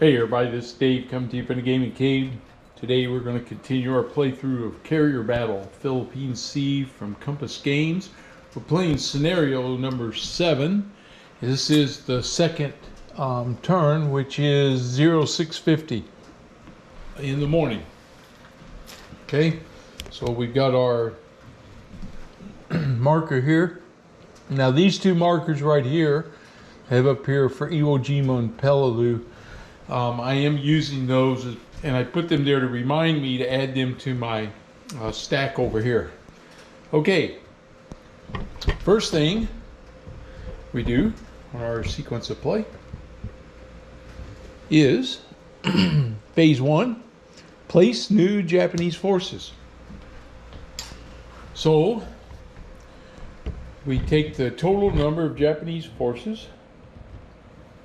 Hey everybody, this is Dave coming to you from the Gaming Cave. Today we're going to continue our playthrough of Carrier Battle, Philippine Sea from Compass Games. We're playing scenario number 7. This is the second turn, which is 0650 in the morning. Okay, so we've got our marker here. Now these two markers right here have up here for Iwo Jima and Peleliu. I am using those, and I put them there to remind me to add them to my stack over here. Okay, first thing we do on our sequence of play is phase 1, place new Japanese forces. So we take the total number of Japanese forces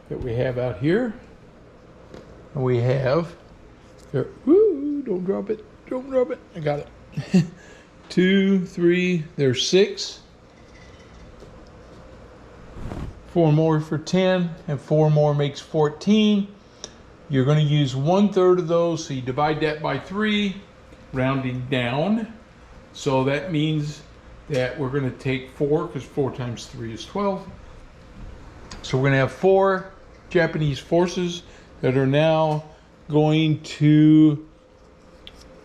that we have out here. We have there. Woo! Don't drop it. Don't drop it. I got it. 2, 3. There's 6. 4 more for 10, and 4 more makes 14. You're going to use 1/3 of those, so you divide that by 3, rounding down. So that means that we're going to take 4, because 4 times 3 is 12. So we're going to have 4 Japanese forces that are now going to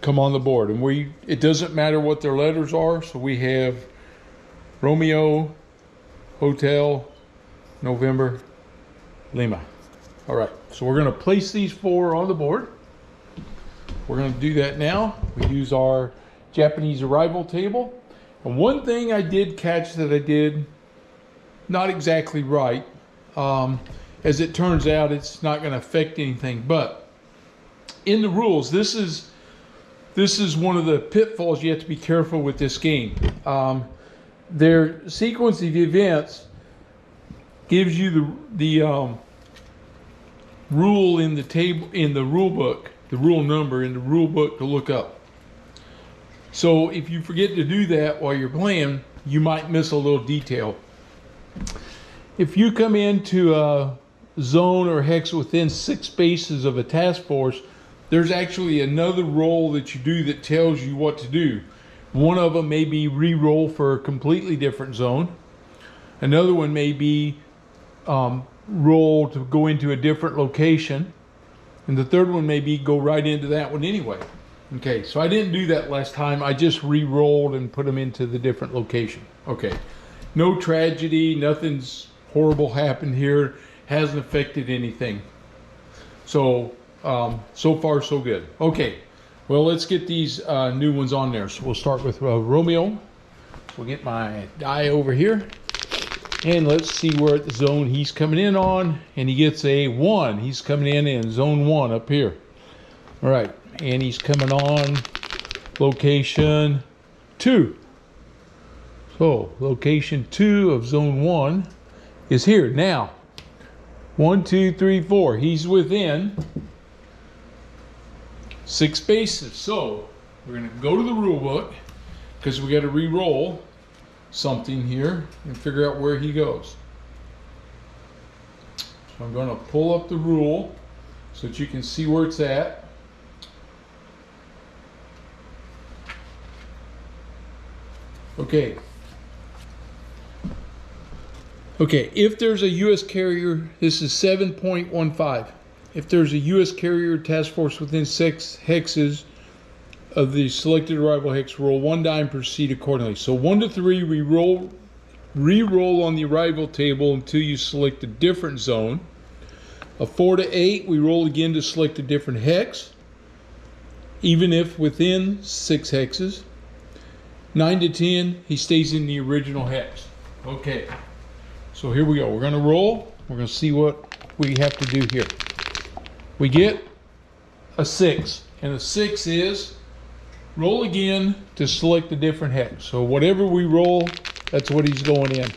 come on the board, and it doesn't matter what their letters are. So we have Romeo, Hotel, November, Lima. All right, so we're going to place these 4 on the board. We're going to do that now. We use our Japanese arrival table, and one thing I did catch that I did not exactly right. As it turns out, it's not going to affect anything. But in the rules, this is one of the pitfalls you have to be careful with this game. Their sequence of events gives you the rule in the table, in the rule book, the rule number in the rule book to look up. So if you forget to do that while you're playing, you might miss a little detail. If you come into a zone or hex within 6 bases of a task force, there's actually another roll that you do that tells you what to do. One of them may be re-roll for a completely different zone. Another one may be roll to go into a different location. And the third one may be go right into that one anyway. Okay, so I didn't do that last time. I just re-rolled and put them into the different location. Okay, no tragedy, nothing's horrible happened here. Hasn't affected anything. So so far so good. Okay, well, let's get these new ones on there. So we'll start with Romeo. We'll get my die over here, and let's see where the zone he's coming in on, and he gets a 1. He's coming in zone 1 up here. All right, and he's coming on location 2. So location 2 of zone 1 is here now. 1, 2, 3, 4. He's within 6 bases. So we're going to go to the rule book, because we got to re-roll something here and figure out where he goes. So I'm going to pull up the rule so that you can see where it's at. Okay. Okay, if there's a U.S. carrier, this is 7.15. If there's a U.S. carrier task force within 6 hexes of the selected arrival hex, roll 1 die and proceed accordingly. So 1 to 3, re-roll on the arrival table until you select a different zone. A 4 to 8, we roll again to select a different hex, even if within 6 hexes. 9 to 10, he stays in the original hex. Okay. So here we go. We're going to roll. We're going to see what we have to do here. We get a 6. And a 6 is roll again to select a different hex. So whatever we roll, that's what he's going in.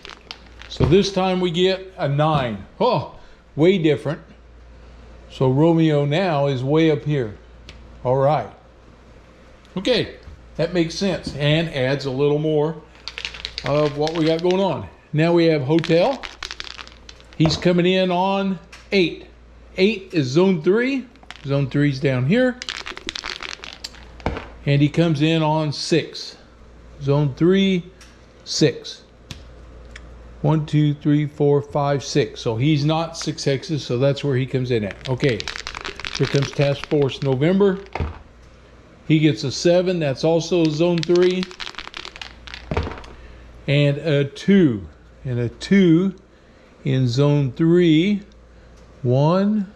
So this time we get a 9. Oh, way different. So Romeo now is way up here. All right. Okay, that makes sense and adds a little more of what we got going on. Now we have Hotel. He's coming in on 8. 8 is zone 3. Zone 3 is down here. And he comes in on 6. Zone 3, 6. 1, 2, 3, 4, 5, 6. So he's not 6 hexes, so that's where he comes in at. Okay, here comes Task Force November. He gets a 7. That's also zone 3. And a 2. And a 2 in zone 3. 1.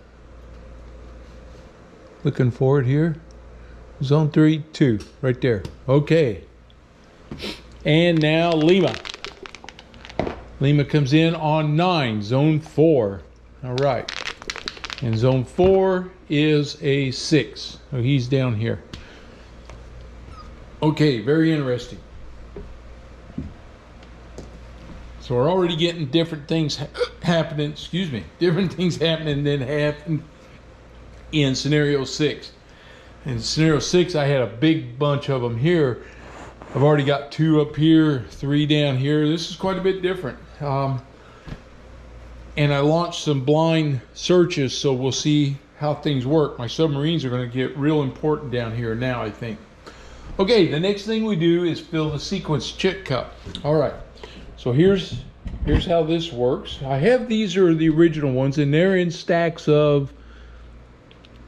Looking for it here. Zone 3, 2. Right there. Okay. And now Lima. Lima comes in on 9. Zone 4. All right. And zone 4 is a 6. So he's down here. Okay, very interesting. So we're already getting different things happening, different things happening than happened in scenario 6. In scenario 6, I had a big bunch of them here. I've already got 2 up here, 3 down here. This is quite a bit different. And I launched some blind searches, so we'll see how things work. My submarines are going to get real important down here now, I think. Okay, the next thing we do is fill the sequence chit cup. All right. So here's how this works. I have, these are the original ones, and they're in stacks of,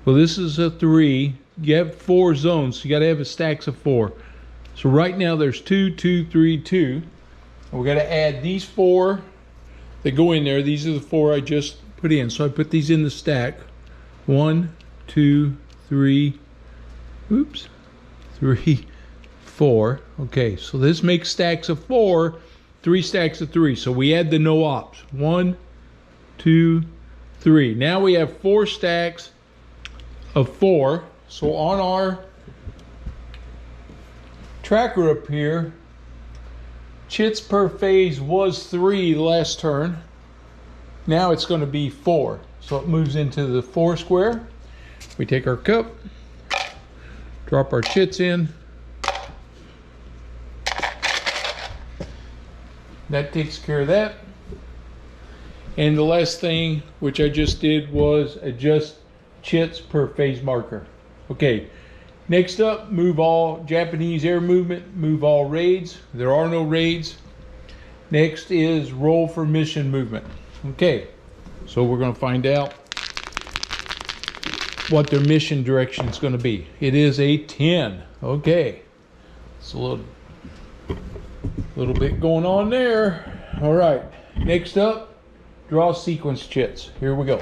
well, this is a 3. You have 4 zones, so you got to have a stacks of 4. So right now there's 2, 2, 3, 2. And we got to add these 4 that go in there. These are the 4 I just put in. So I put these in the stack. 1, 2, 3. Oops. 3, 4. Okay, so this makes stacks of 4. 3 stacks of 3. So we add the no ops. 1, 2, 3. Now we have 4 stacks of 4. So on our tracker up here, chits per phase was 3 last turn. Now it's going to be 4. So it moves into the 4 square. We take our cup, drop our chits in. That takes care of that. And the last thing, which I just did, was adjust chits per phase marker. Okay, next up, move all Japanese air movement, move all raids. There are no raids. Next is roll for mission movement. Okay, so we're going to find out what their mission direction is going to be. It is a 10. Okay, it's a little bit going on there. All right, next up, draw sequence chits. Here we go.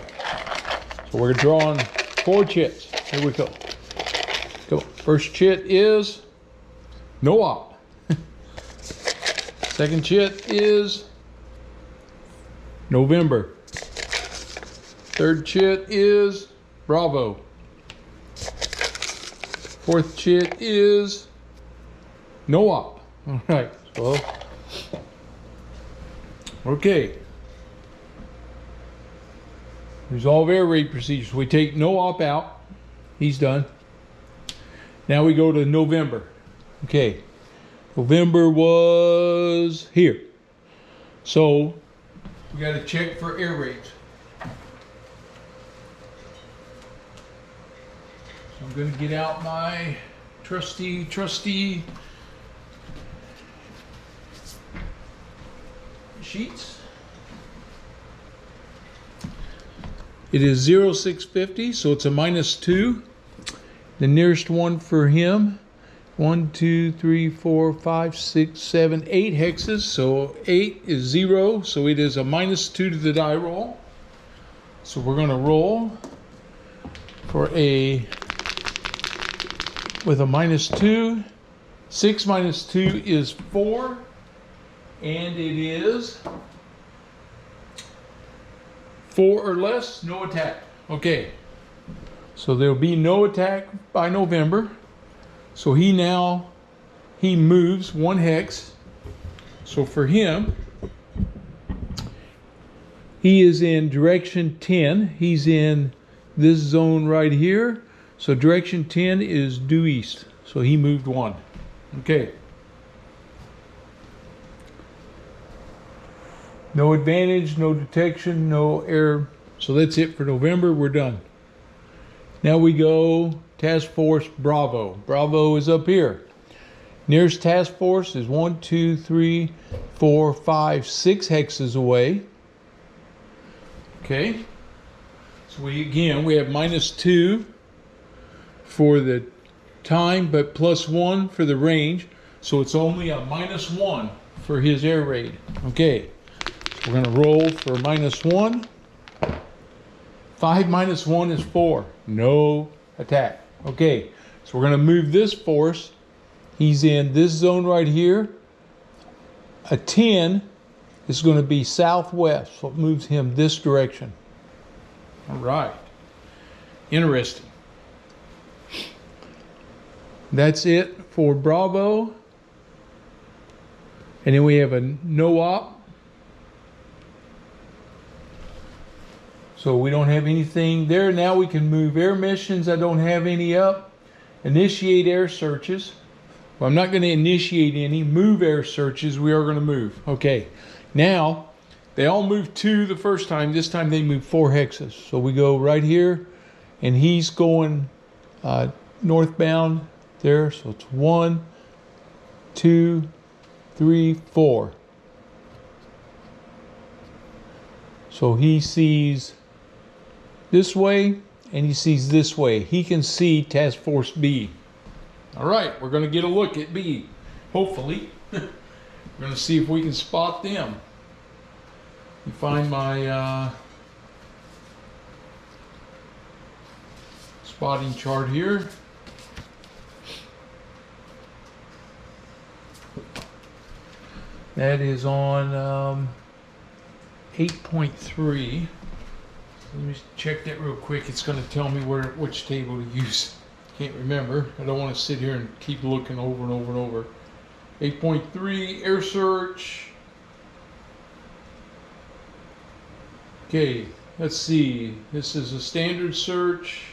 So we're drawing 4 chits. Here we go. Go. First chit is no op. Second chit is November. Third chit is Bravo. Fourth chit is no op. All right. So, okay. Resolve air raid procedures. We take no op out. He's done. Now we go to November. Okay. November was here. So we got to check for air raids. So I'm going to get out my trusty sheets. It is 0650, so it's a -2. The nearest one for him, 1, 2, 3, 4, 5, 6, 7, 8 hexes. So 8 is 0, so it is a -2 to the die roll. So we're going to roll for with a -2. 6 minus 2 is 4. And it is 4 or less, no attack. Okay, so there'll be no attack by November. So he moves 1 hex. So for him, he is in direction 10. He's in this zone right here. So direction 10 is due east. So he moved 1. Okay. No advantage, no detection, no air So that's it for November. We're done. Now we go Task Force Bravo. Bravo is up here. Nearest task force is 1, 2, 3, 4, 5, 6 hexes away. Okay. So we have -2 for the time, but +1 for the range. So it's only a -1 for his air raid. Okay. So we're going to roll for -1. 5 -1 is 4. No attack. Okay. So we're going to move this force. He's in this zone right here. A 10 is going to be southwest, so it moves him this direction. All right. Interesting. That's it for Bravo. And then we have a no-op. So we don't have anything there. Now we can move air missions. I don't have any up. Initiate air searches. Well, I'm not going to initiate any. Move air searches. We are going to move. Okay. Now, they all moved 2 the first time. This time they moved 4 hexes. So we go right here, and he's going northbound there. So it's 1, 2, 3, 4. So he sees this way, and he sees this way. He can see Task Force B. All right, we're going to get a look at B, hopefully. We're going to see if we can spot them. Let me find my spotting chart here. That is on 8.3. Let me check that real quick. It's going to tell me which table to use. Can't remember. I don't want to sit here and keep looking over and over and over. 8.3 air search. Okay, let's see. This is a standard search.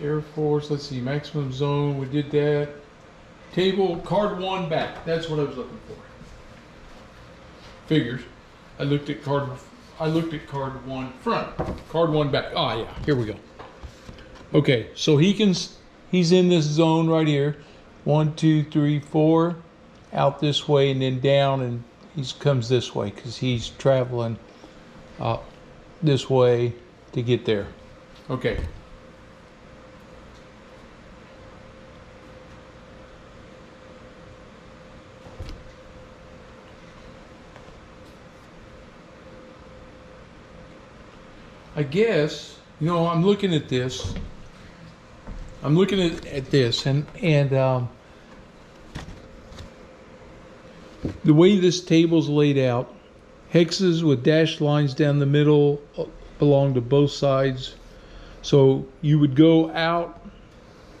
Air Force, let's see, maximum zone, we did that. Table, card 1 back. That's what I was looking for. Figures. I looked at card 1 front. Card 1 back. Ah, yeah, here we go. Okay, so he's in this zone right here. 1, 2, 3, 4, out this way and then down, and he comes this way because he's traveling this way to get there. Okay. I guess, you know, I'm looking at this. I'm looking at this, and the way this table's laid out, hexes with dashed lines down the middle belong to both sides. So you would go out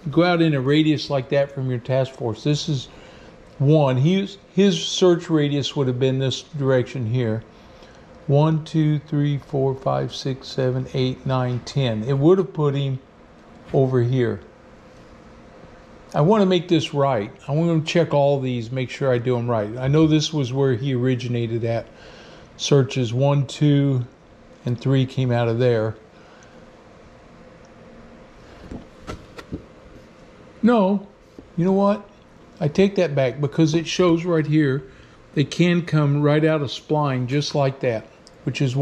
in a radius like that from your task force. This is 1. His search radius would have been this direction here. 1, 2, 3, 4, 5, 6, 7, 8, 9, 10. It would have put him over here. I want to make this right. I want to check all these, make sure I do them right. I know this was where he originated at. Searches 1, 2, and 3 came out of there. No, you know what? I take that back because it shows right here they can come right out of spline just like that, which is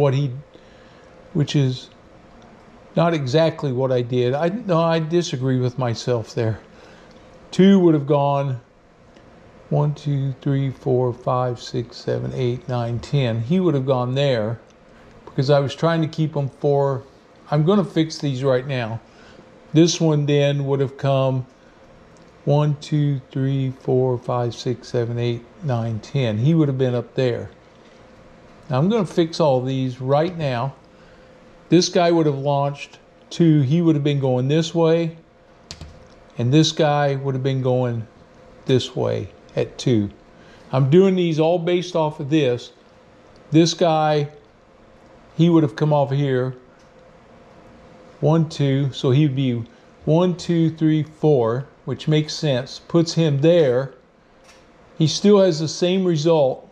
not exactly what I did. I disagree with myself there. 2 would have gone 1, 2, 3, 4, 5, 6, 7, 8, 9, 10. He would have gone there because I was trying to keep them 4. I'm going to fix these right now. This one then would have come 1, 2, 3, 4, 5, 6, 7, 8, 9, 10. He would have been up there. Now I'm going to fix all these right now. This guy would have launched 2. He would have been going this way. And this guy would have been going this way at 2. I'm doing these all based off of this. This guy, he would have come off here. 1, 2. So he'd be 1, 2, 3, 4, which makes sense. Puts him there. He still has the same result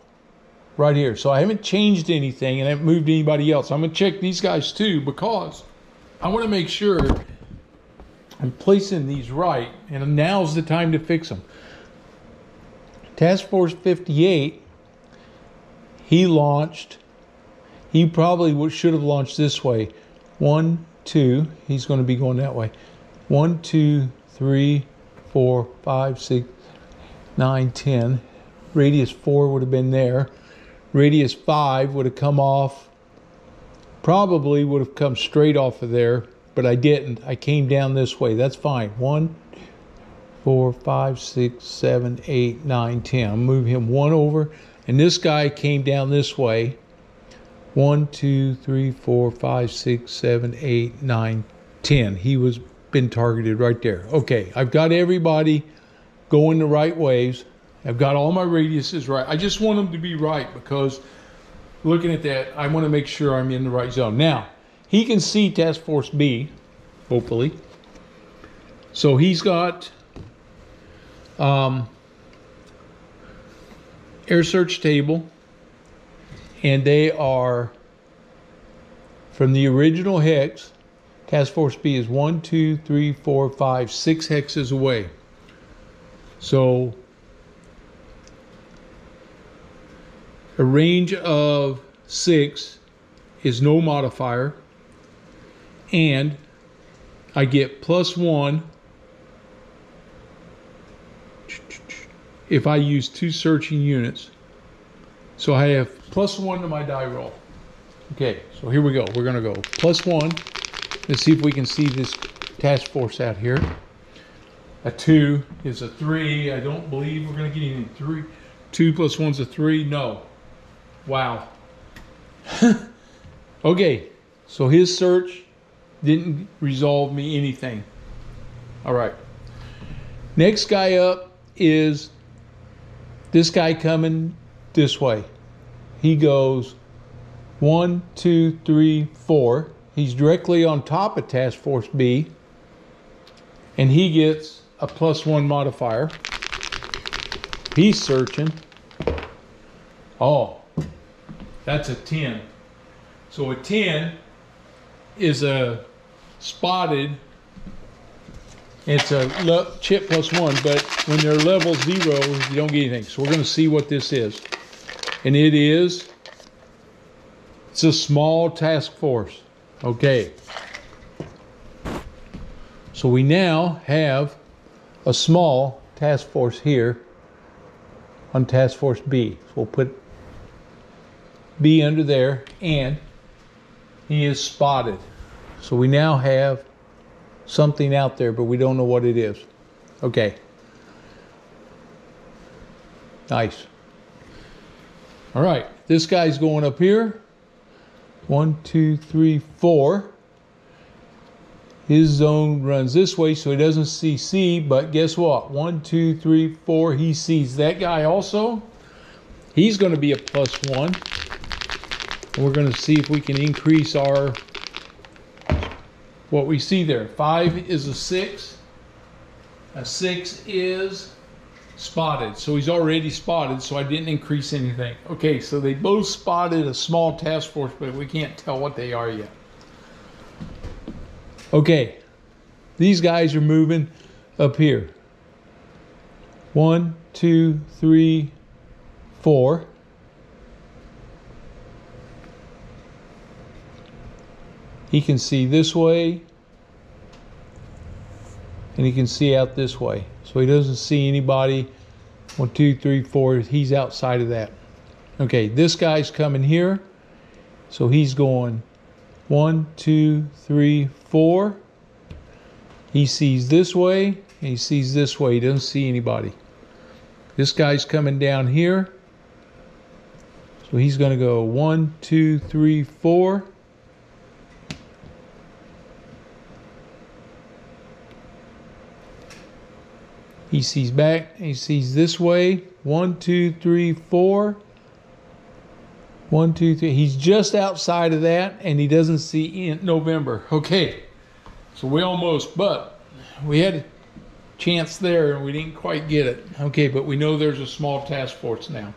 right here. So I haven't changed anything and I haven't moved anybody else. I'm going to check these guys too because I want to make sure I'm placing these right, and now's the time to fix them. Task Force 58, he probably should have launched this way. 1, 2, he's going to be going that way. 1, 2, 3, 4, 5, 6, 9, 10. Radius 4 would have been there. Radius 5 would have come off, probably would have come straight off of there, but I didn't. I came down this way. That's fine. 1, 4, 5, 6, 7, 8, 9, 10. I'll move him one over, and this guy came down this way. 1, 2, 3, 4, 5, 6, 7, 8, 9, 10. He was been targeted right there. Okay, I've got everybody going the right ways. I've got all my radiuses right. I just want them to be right because looking at that, I want to make sure I'm in the right zone. Now, he can see Task Force B, hopefully. So he's got air search table, and they are from the original hex. Task Force B is 1, 2, 3, 4, 5, 6 hexes away. So a range of 6 is no modifier, and I get +1 if I use 2 searching units. So I have +1 to my die roll. Okay, so here we go. We're going to go +1. Let's see if we can see this task force out here. A 2 is a 3. I don't believe we're going to get any 3. 2 + 1 is a 3. No. Wow. Okay, so his search didn't resolve me anything. All right. Next guy up is this guy coming this way. He goes 1, 2, 3, 4. He's directly on top of Task Force B, and he gets a +1 modifier. He's searching. Oh, that's a 10. So a 10 is a spotted. It's a chip +1, but when they're level 0, you don't get anything. So we're going to see what this is. And it's a small task force. Okay. So we now have a small task force here on Task Force B. So we'll put B under there, and he is spotted. So we now have something out there, but we don't know what it is. Okay. Nice. All right, this guy's going up here. 1, 2, 3, 4. His zone runs this way, so he doesn't see C, but guess what? 1, 2, 3, 4. He sees that guy also. He's going to be a +1. And we're going to see if we can increase our what we see there. 5 is a 6. A 6 is spotted. So he's already spotted, so I didn't increase anything. Okay, so they both spotted a small task force, but we can't tell what they are yet. Okay, these guys are moving up here. 1, 2, 3, 4. He can see this way, and he can see out this way. So he doesn't see anybody. 1, 2, 3, 4. He's outside of that. Okay, this guy's coming here. So he's going 1, 2, 3, 4. He sees this way, and he sees this way. He doesn't see anybody. This guy's coming down here. So he's going to go 1, 2, 3, 4. He sees back, he sees this way. 1, 2, 3, 4. 1, 2, 3. He's just outside of that, and he doesn't see in November. Okay, so we almost, but we had a chance there, and we didn't quite get it. Okay, but we know there's a small task force now.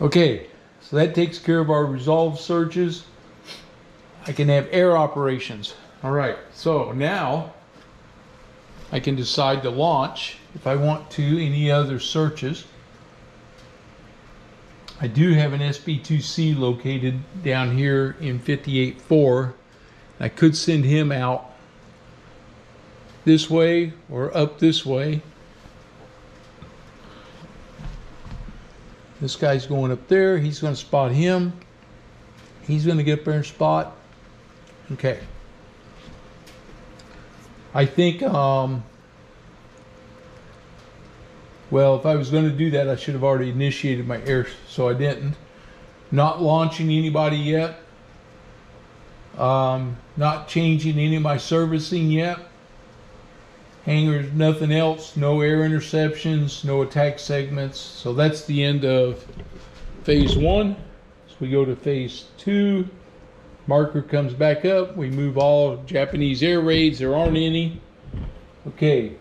Okay, so that takes care of our resolve searches. I can have air operations. All right, so now I can decide to launch if I want to any other searches. I do have an SB2C located down here in 58.4. I could send him out this way or up this way. This guy's going up there. He's going to spot him. He's going to get up there and spot. Okay. I think, well, if I was going to do that, I should have already initiated my air, so I didn't. Not launching anybody yet. Not changing any of my servicing yet. Hangars, nothing else. No air interceptions, no attack segments. So that's the end of phase 1. So we go to phase 2. Marker comes back up. We move all Japanese air raids. There aren't any. Okay.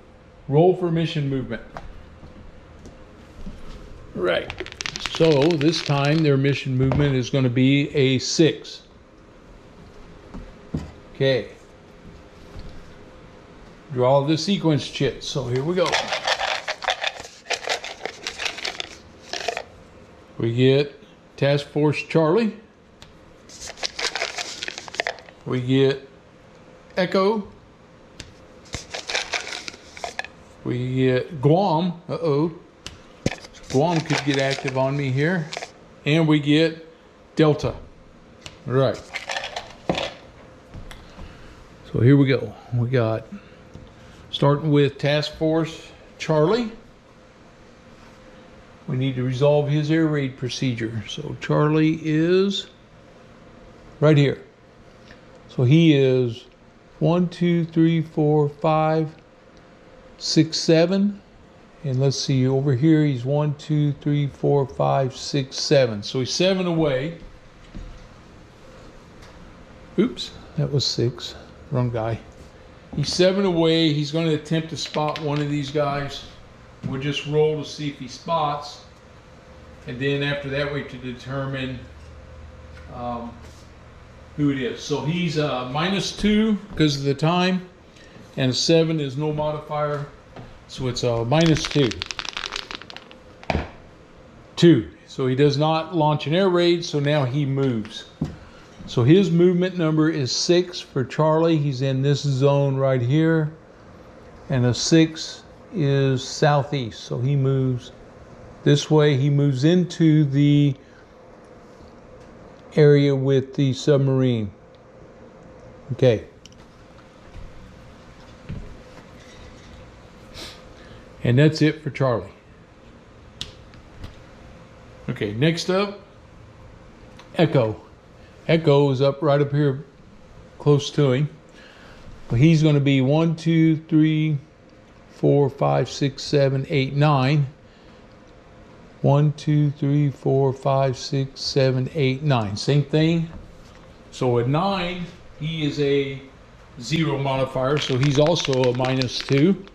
Roll for mission movement. Right. So this time their mission movement is going to be a 6. Okay. Draw the sequence chit. So here we go. We get Task Force Charlie. We get Echo. We get Guam. Uh-oh. Guam could get active on me here. And we get Delta. All right. So here we go. We got, starting with Task Force Charlie. We need to resolve his air raid procedure. So Charlie is right here. So he is 1, 2, 3, 4, 5, 6, 7. And let's see, over here he's 1, 2, 3, 4, 5, 6, 7. So he's 7 away. Oops, that was 6. Wrong guy. He's 7 away. He's going to attempt to spot one of these guys. We'll just roll to see if he spots. And then after that, we can determine who it is. So he's -2 because of the time. And 7 is no modifier. So it's a -2. 2. So he does not launch an air raid. So now he moves. So his movement number is 6 for Charlie. He's in this zone right here. And a 6 is southeast. So he moves this way. He moves into the area with the submarine. Okay. And that's it for Charlie. Okay, next up, Echo. Echo is up right up here close to him. Well, he's going to be 1, 2, 3, 4, 5, 6, 7, 8, 9. 1, 2, 3, 4, 5, 6, 7, 8, 9. Same thing. So at 9, he is a 0 modifier, so he's also a -2.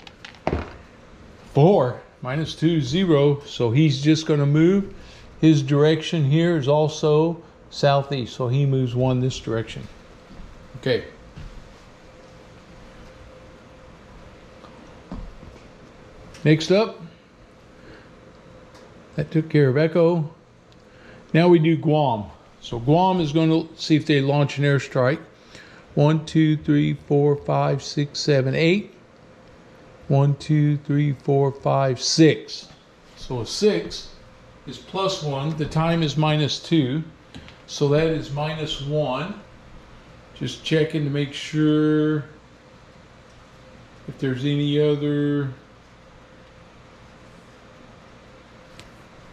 4, -2, 0. So he's just going to move. His direction here is also southeast, so he moves 1 this direction. Okay. Next up, that took care of Echo. Now we do Guam. So Guam is going to see if they launch an airstrike. 1, 2, 3, 4, 5, 6, 7, 8. 1, 2, 3, 4, 5, 6. So a 6 is +1. The time is -2. So that is -1. Just checking to make sure if there's any other,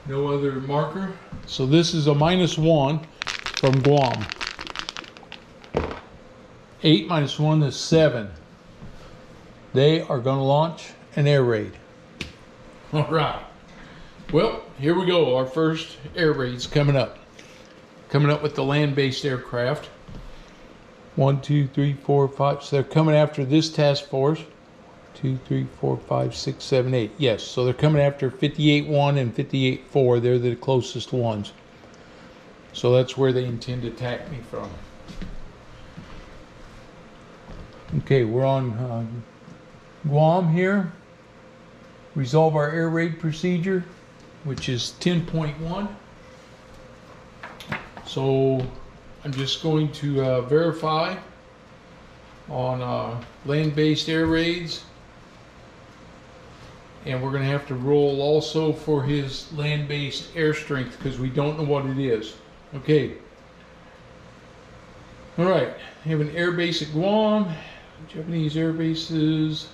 no other marker. So this is a -1 from Guam. 8 -1 is 7. They are going to launch an air raid. All right. Well, here we go. Our first air raid's coming up. Coming up with the land-based aircraft. 1, 2, 3, 4, 5. So they're coming after this task force. 2, 3, 4, 5, 6, 7, 8. Yes, so they're coming after 58.1 and 58.4. They're the closest ones. So that's where they intend to attack me from. Okay, we're on Guam here. Resolve our air raid procedure, which is 10.1. So I'm just going to verify on land-based air raids, and we're going to have to roll also for his land-based air strength because we don't know what it is. Okay. All right. I have an air base at Guam. Japanese air bases.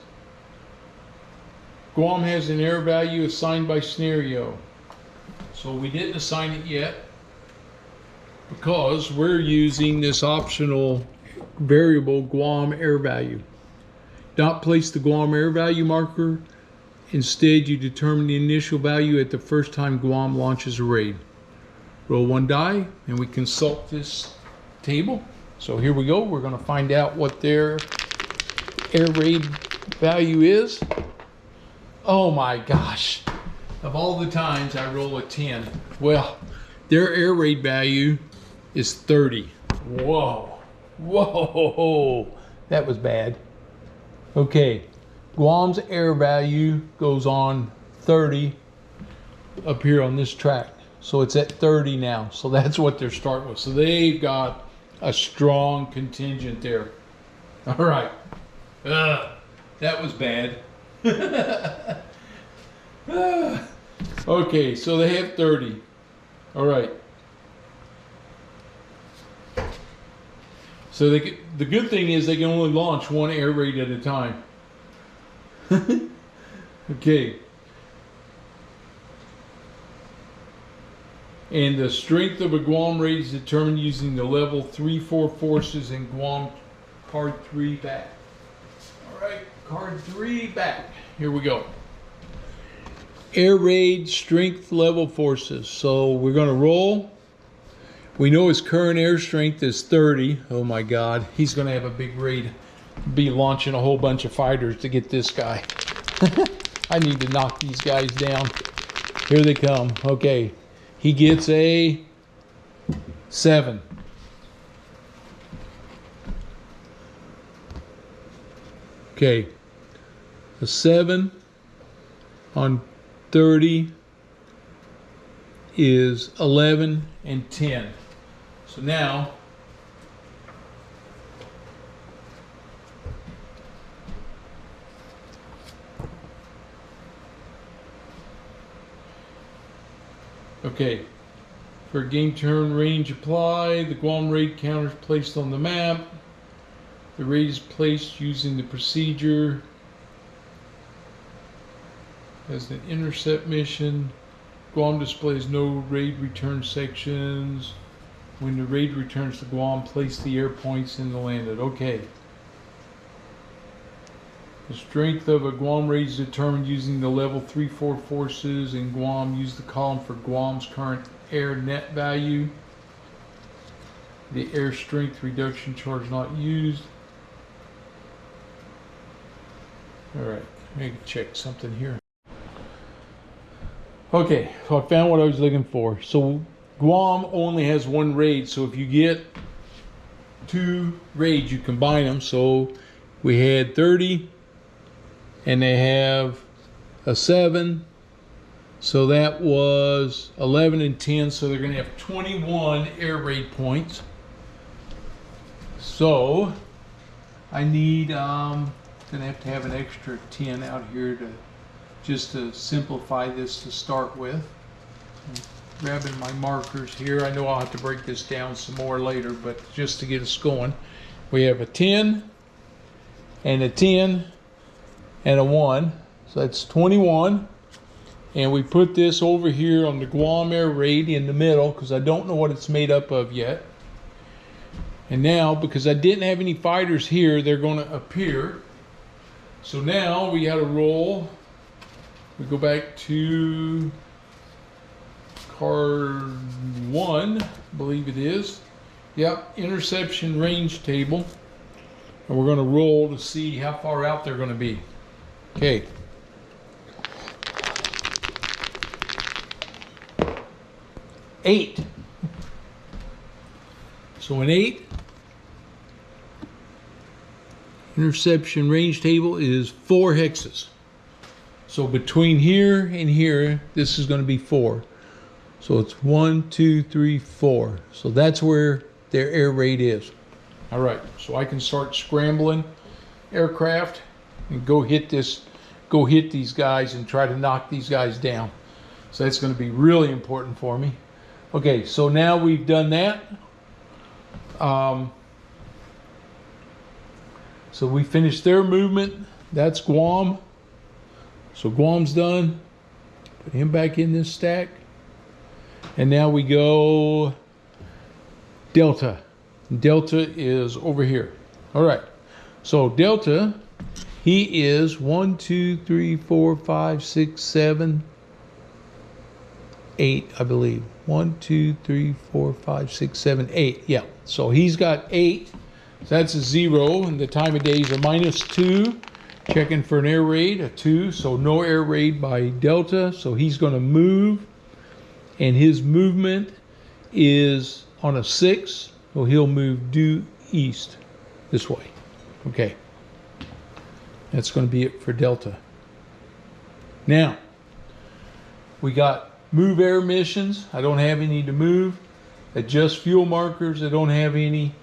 Guam has an air value assigned by scenario. So we didn't assign it yet because we're using this optional variable Guam air value. Not place the Guam air value marker. Instead, you determine the initial value at the first time Guam launches a raid. Roll one die and we consult this table. So here we go. We're going to find out what their air raid value is. Oh my gosh. Of all the times I roll a 10. Well, their air raid value is 30. Whoa. Whoa. That was bad. Okay. Guam's air value goes on 30 up here on this track. So it's at 30 now. So that's what they're starting with. So they've got a strong contingent there. All right. That was bad. Okay, so they have 30. All right. So the good thing is they can only launch one air raid at a time. Okay. And the strength of a Guam raid is determined using the level 3-4 forces in Guam card 3 back. All right, card 3 back. Here we go. Air raid strength level forces. So we're going to roll. We know his current air strength is 30. Oh my God, he's going to have a big raid. Be launching a whole bunch of fighters to get this guy. I need to knock these guys down. Here they come. Okay, he gets a 7. Okay, a 7 on 30 is 11 and 10. So now okay, for game turn range apply, the Guam raid counter is placed on the map. The raid is placed using the procedure as an intercept mission. Guam displays no raid return sections. When the raid returns to Guam, place the air points in the landed. Okay. The strength of a Guam raid is determined using the level 3-4 forces in Guam. Use the column for Guam's current air net value. The air strength reduction charge not used. All right, let me check something here. Okay, so I found what I was looking for. So Guam only has one raid, so if you get 2 raids, you combine them. So we had 30, and they have a 7, so that was 11 and 10, so they're going to have 21 air raid points. So I need, going to have an extra 10 out here to just to simplify this to start with. I'm grabbing my markers here. I know I'll have to break this down some more later, but just to get us going, we have a 10 and a 10 and a 1, so that's 21. And we put this over here on the Guam air raid in the middle because I don't know what it's made up of yet. And now, because I didn't have any fighters here, they're going to appear. So now we got to roll. We go back to card 1, I believe it is. Yep, interception range table. And we're going to roll to see how far out they're going to be. Okay. So an 8 interception range table is 4 hexes. So between here and here, this is going to be 4. So it's 1, 2, 3, 4. So that's where their air raid is. All right, so I can start scrambling aircraft and go hit these guys and try to knock these guys down. So that's going to be really important for me. Okay, so now we've done that. So we finished their movement. That's Guam. So Guam's done. Put him back in this stack. And now we go Delta. Delta is over here. All right. So Delta, he is 1, 2, 3, 4, 5, 6, 7, 8, I believe. 1, 2, 3, 4, 5, 6, 7, 8. Yeah. So he's got 8. So that's a 0, and the time of day is a -2. Checking for an air raid, a 2. So no air raid by Delta. So he's going to move, and his movement is on a 6. So he'll move due east this way. Okay. That's going to be it for Delta. Now, we got move air missions. I don't have any to move. Adjust fuel markers. I don't have any.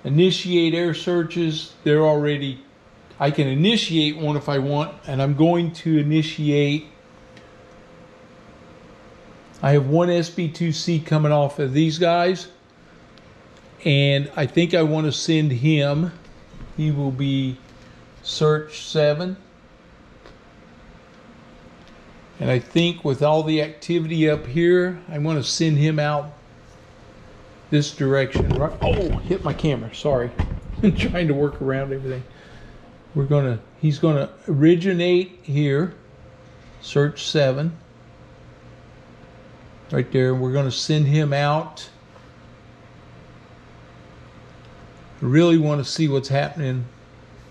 Initiate air searches. They're already, I can initiate one if I want, and I'm going to initiate. I have one SB2C coming off of these guys, and I think I want to send him. He will be search 7. And I think with all the activity up here, I want to send him out this direction. Right? Oh, hit my camera. Sorry. I'm trying to work around everything. He's gonna originate here. Search 7. Right there. We're gonna send him out. I really want to see what's happening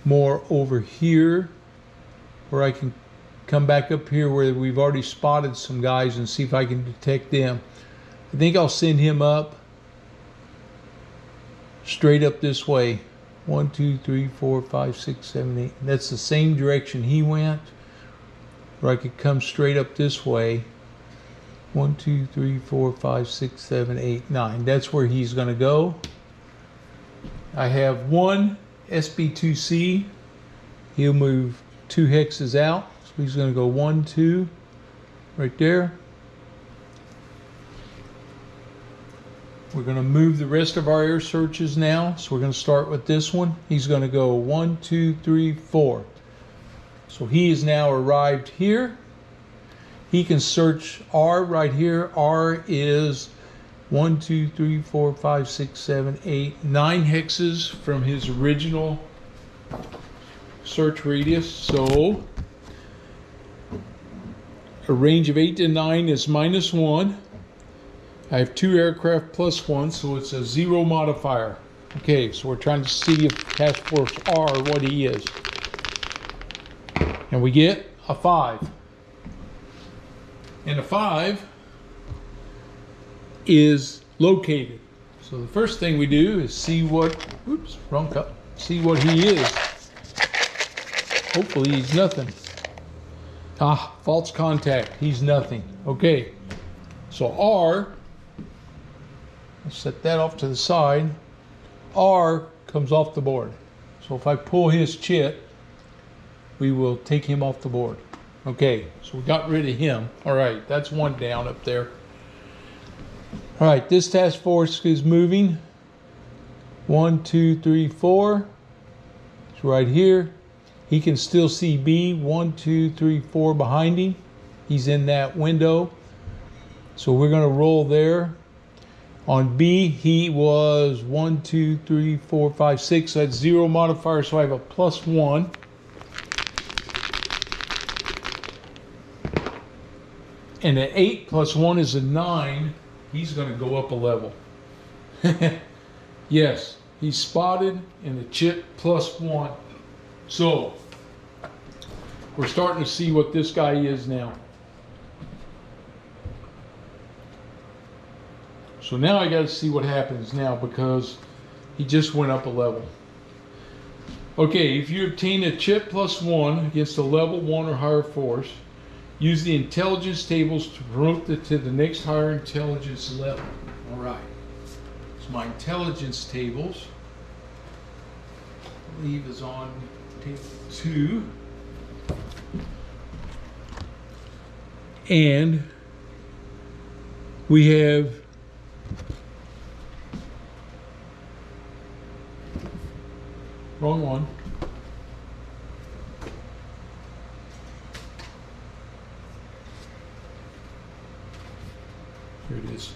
more over here, where I can come back up here where we've already spotted some guys and see if I can detect them. I think I'll send him up straight up this way. 1, 2, 3, 4, 5, 6, 7, 8. That's the same direction he went. Or I could come straight up this way. 1, 2, 3, 4, 5, 6, 7, 8, 9. That's where he's going to go. I have one SB2C. He'll move 2 hexes out. So he's going to go 1, 2, right there. We're going to move the rest of our air searches now. So we're going to start with this one. He's going to go 1, 2, 3, 4. So he is now arrived here. He can search R right here. R is 1, 2, 3, 4, 5, 6, 7, 8, 9 hexes from his original search radius. So a range of 8 to 9 is -1. I have 2 aircraft plus 1, so it's a 0 modifier. Okay, so we're trying to see if Task Force R what he is. And we get a 5. And a 5 is located. So the first thing we do is see what, oops, wrong cup. See what he is. Hopefully he's nothing. Ah, false contact. He's nothing. Okay, so R, let's set that off to the side. R comes off the board. So if I pull his chit, we will take him off the board. Okay, so we got rid of him. All right, that's one down up there. All right, this task force is moving. 1, 2, 3, 4. It's right here. He can still see B. 1, 2, 3, 4 behind him. He's in that window. So we're going to roll there. On B, he was 1, 2, 3, 4, 5, 6. So that's 0 modifier, so I have a +1. And at 8 plus 1 is a 9. He's going to go up a level. Yes, he's spotted in the chip +1. So we're starting to see what this guy is now. So now I got to see what happens now, because He just went up a level. Okay, if you obtain a chip +1 against a level 1 or higher force, use the intelligence tables to promote to the next higher intelligence level. All right. So my intelligence tables, I believe, is on table 2. And we have wrong one. Here it is.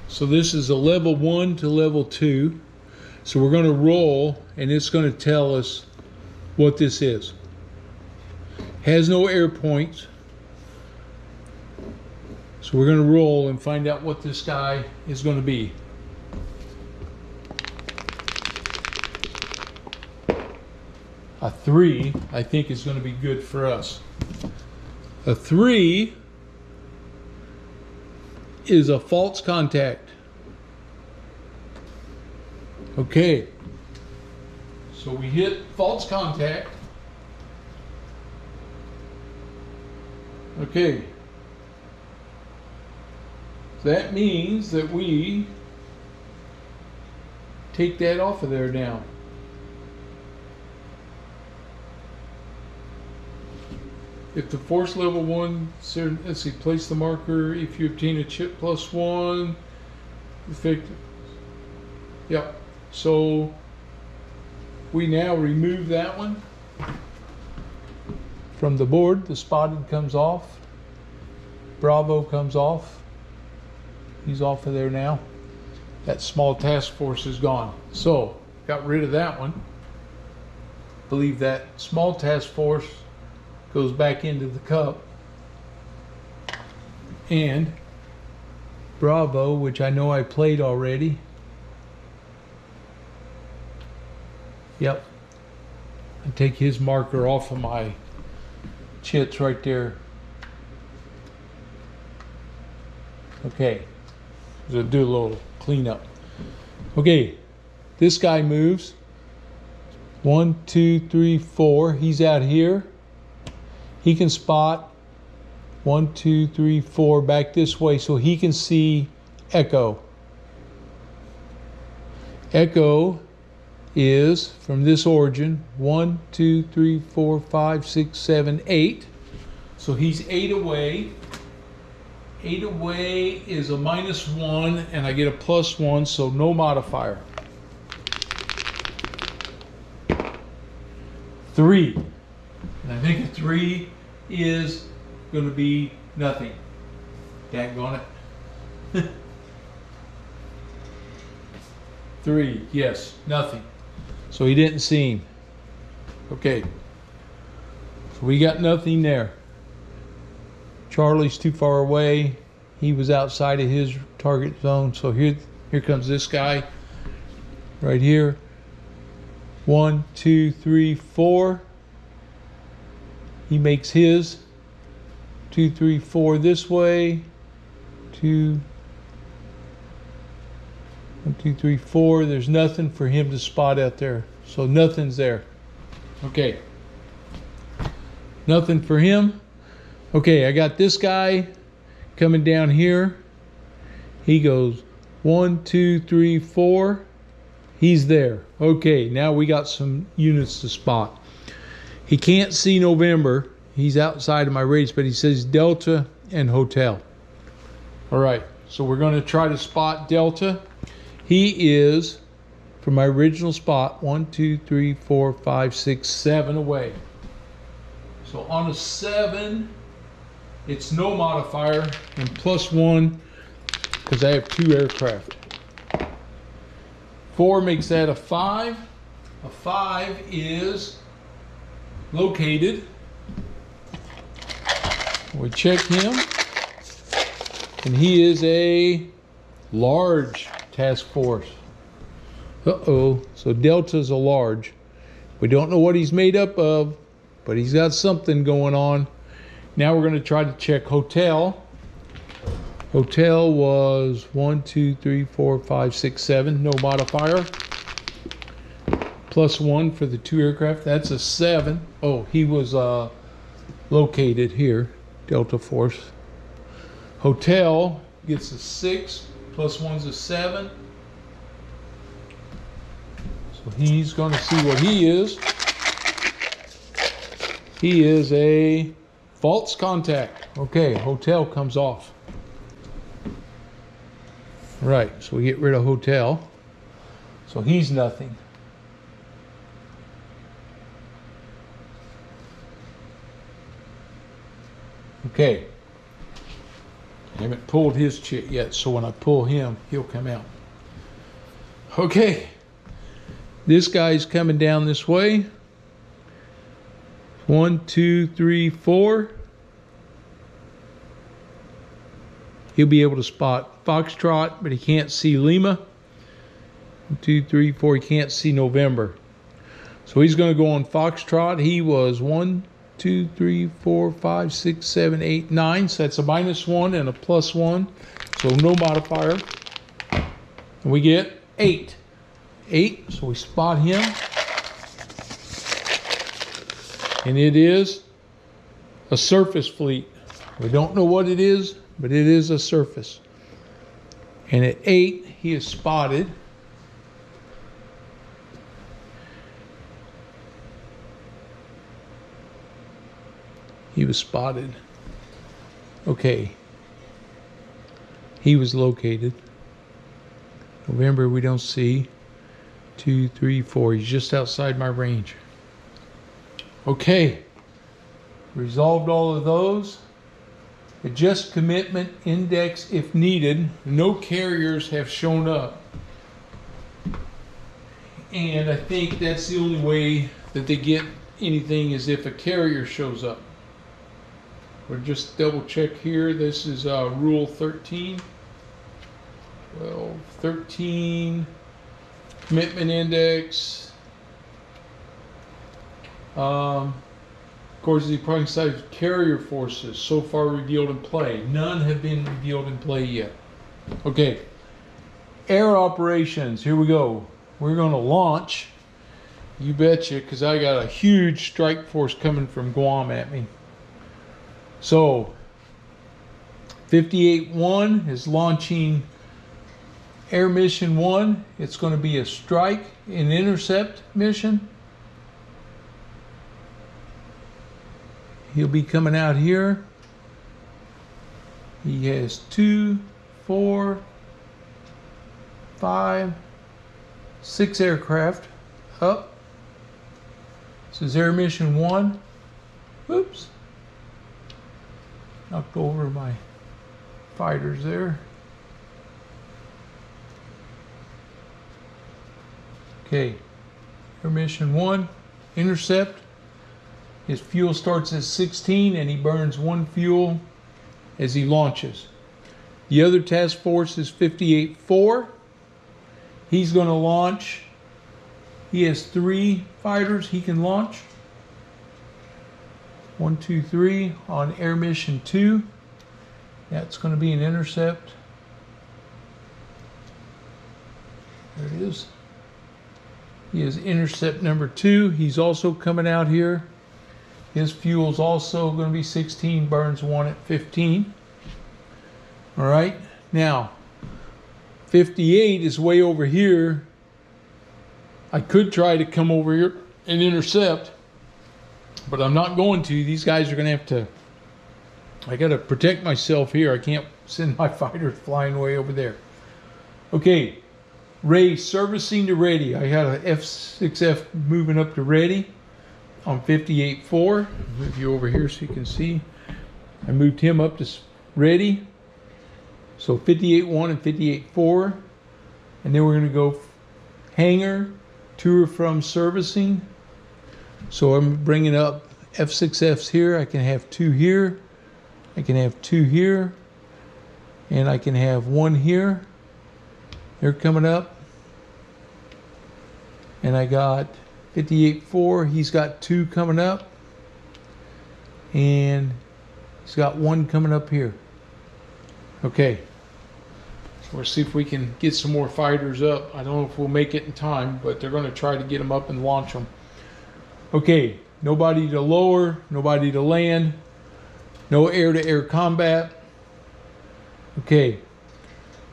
So this is a level 1 to level 2. So we're going to roll, and it's going to tell us what this is. Has no air points. So we're going to roll and find out what this guy is going to be. A 3, I think, is going to be good for us. A 3 is a false contact. Okay. So we hit false contact. Okay. That means that we take that off of there now. If the force level 1, let's see, place the marker. If you obtain a chip +1, effective. Yep. So we now remove that one from the board. The spotted comes off. Bravo comes off. He's off of there now. That small task force is gone. So got rid of that one. Believe that small task force goes back into the cup, and Bravo, which I know I played already. Yep. I take his marker off of my chits right there. Okay. So do a little cleanup. Okay. This guy moves. 1, 2, 3, 4. He's out here. He can spot 1, 2, 3, 4 back this way, so he can see Echo. Echo is from this origin 1, 2, 3, 4, 5, 6, 7, 8. So he's 8 away. 8 away is a -1, and I get a +1, so no modifier. 3. And I think a 3 is going to be nothing. Daggone it. 3, yes, nothing. So he didn't see him. Okay. So we got nothing there. Charlie's too far away. He was outside of his target zone. So here comes this guy right here. 1, 2, 3, 4. He makes his 2, 3, 4 this way. 2, 1, 2, 3, 4. There's nothing for him to spot out there. So nothing's there. Okay. Nothing for him. Okay, I got this guy coming down here. He goes 1, 2, 3, 4. He's there. Okay, now we got some units to spot. He can't see November. He's outside of my radius, but he says Delta and Hotel. All right, so we're going to try to spot Delta. He is, from my original spot, 1, 2, 3, 4, 5, 6, 7 away. So on a 7, it's no modifier and +1 because I have 2 aircraft. 4 makes that a 5. A 5 is located. We check him, and he is a large task force. Uh-oh, so Delta's a large. We don't know what he's made up of, but he's got something going on. Now we're going to try to check Hotel. Hotel was 1, 2, 3, 4, 5, 6, 7. No modifier. +1 for the 2 aircraft. That's a 7. Oh, he was located here. Delta Force. Hotel gets a 6. +1's a 7. So he's going to see what he is. He is a false contact. Okay, hotel comes off. Right, so we get rid of hotel. So he's nothing. Okay. I haven't pulled his chit yet, so when I pull him, he'll come out. Okay. This guy's coming down this way. 1, 2, 3, 4. He'll be able to spot Foxtrot, but he can't see Lima. 1, 2, 3, 4. He can't see November. So he's going to go on Foxtrot. He was 1, 2, 3, 4, 5, 6, 7, 8, 9. So that's a -1 and a +1. So no modifier. And we get 8. 8. So we spot him. And it is a surface fleet. We don't know what it is, but it is a surface. And at 8, he is spotted. He was spotted. Okay. He was located. November we don't see. 2, 3, 4. He's just outside my range. Okay. Resolved all of those. Adjust commitment index if needed. No carriers have shown up. And I think that's the only way that they get anything is if a carrier shows up. We'll just double check here. This is rule 13. 12, 13. Commitment index. Of course, the approaching size of carrier forces so far revealed in play. None have been revealed in play yet. Okay. Air operations. Here we go. We're going to launch. You betcha, because I got a huge strike force coming from Guam at me. So, 58-1 is launching Air Mission 1. It's going to be a strike and intercept mission. He'll be coming out here. He has 2, 4, 5, 6 aircraft up. This is Air Mission 1. Oops. Knocked over my fighters there. Okay. Air Mission 1. Intercept. His fuel starts at 16 and he burns 1 fuel as he launches. The other task force is 58-4. He's going to launch. He has 3 fighters he can launch. 1, 2, 3 on Air Mission 2. That's going to be an intercept. There it is. He is intercept number 2. He's also coming out here. His fuel's also going to be 16, burns 1 at 15. All right, now 58 is way over here. I could try to come over here and intercept, but I'm not going to. These guys are going to have to, I got to protect myself here. I can't send my fighters flying way over there. Okay, Ray servicing to ready. I got an F6F moving up to ready. On 58-4, move you over here so you can see. I moved him up to ready. So 58-1 and 58-4. And then we're going to go hangar to or from servicing. So I'm bringing up F6Fs here. I can have 2 here. I can have 2 here. And I can have 1 here. They're coming up. And I got 58-4, he's got 2 coming up, and he's got 1 coming up here. Okay. So we'll see if we can get some more fighters up. I don't know if we'll make it in time, but they're going to try to get them up and launch them. Okay. Nobody to lower, nobody to land, no air-to-air combat. Okay.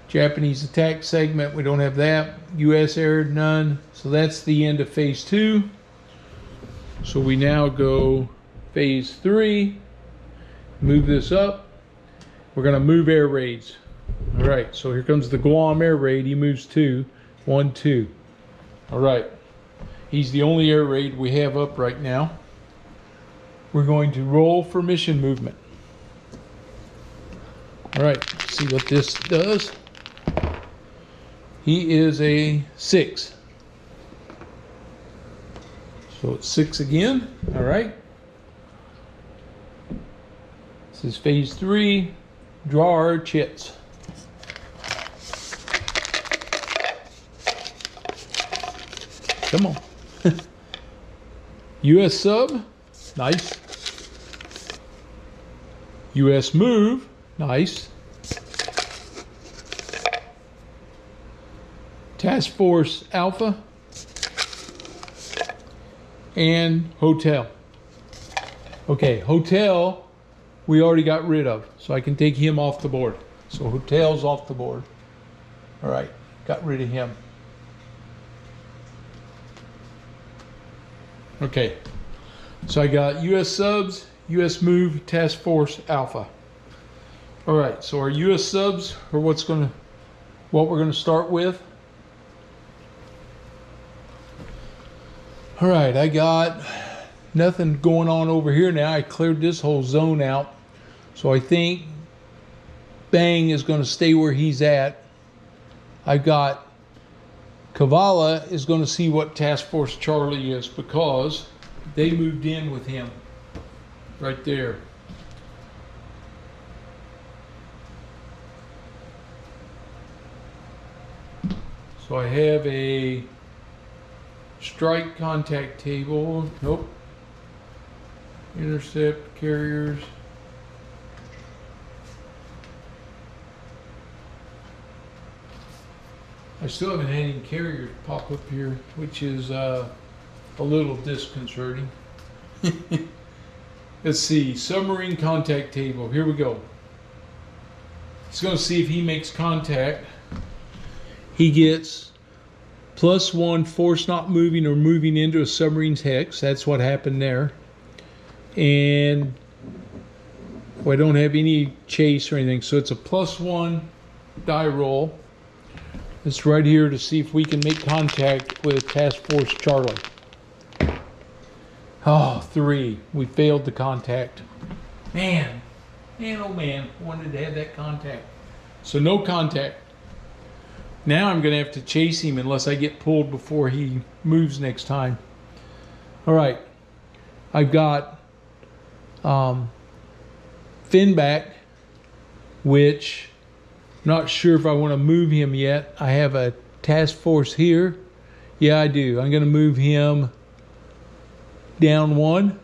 Japanese attack segment, we don't have that. U.S. air, none. So that's the end of phase 2. So we now go phase 3. Move this up. We're going to move air raids. All right, so here comes the Guam air raid. He moves 2. 1, 2. All right. He's the only air raid we have up right now. We're going to roll for mission movement. All right, let's see what this does. He is a 6. So it's 6 again. All right. This is phase 3. Draw our chits. Come on. U.S. sub. Nice. U.S. move. Nice. Task Force Alpha. And Hotel. Okay, Hotel we already got rid of, so I can take him off the board. So Hotel's off the board. All right, got rid of him. Okay, so I got U.S. subs, U.S. move, Task Force Alpha. All right, so our U.S. subs are what we're gonna start with. All right, I got nothing going on over here now. I cleared this whole zone out. So I think Bang is going to stay where he's at. I've got Kavala is going to see what Task Force Charlie is because they moved in with him right there. So I have a strike contact table. Nope. Intercept carriers. I still haven't had any carriers pop up here, which is a little disconcerting. Let's see, submarine contact table. Here we go. He's going to see if he makes contact. He gets +1 force not moving or moving into a submarine's hex. That's what happened there. And well, I don't have any chase or anything, so it's a +1 die roll. It's right here to see if we can make contact with Task Force Charlie. Oh, 3. We failed the contact. Man, oh man, wanted to have that contact. So no contact. Now I'm going to have to chase him unless I get pulled before he moves next time. All right. I've got Finback, which I'm not sure if I want to move him yet. I have a task force here. Yeah, I do. I'm going to move him down 1.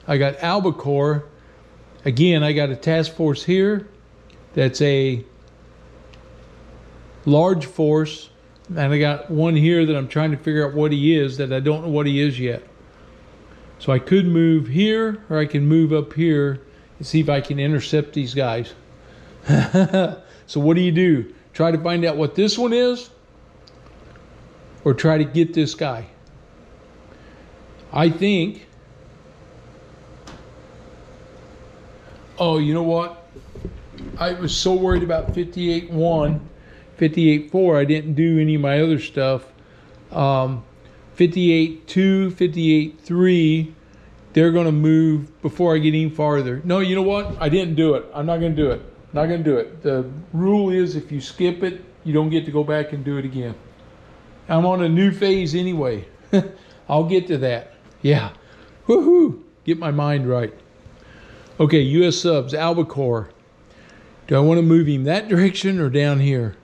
I got Albacore. Again, I got a task force here. That's a large force. And I got one here that I'm trying to figure out what he is, that I don't know what he is yet. So I could move here, or I can move up here and see if I can intercept these guys. So what do? Try to find out what this one is, or try to get this guy? I think, oh, you know what? I was so worried about 58-1, 58-4, I didn't do any of my other stuff. 58-2, 58-3, they're going to move before I get any farther. No, you know what? I didn't do it. I'm not going to do it. Not going to do it. The rule is if you skip it, you don't get to go back and do it again. I'm on a new phase anyway. I'll get to that. Yeah. Woohoo! Get my mind right. Okay, U.S. subs, Albacore. Do I want to move him that direction or down here?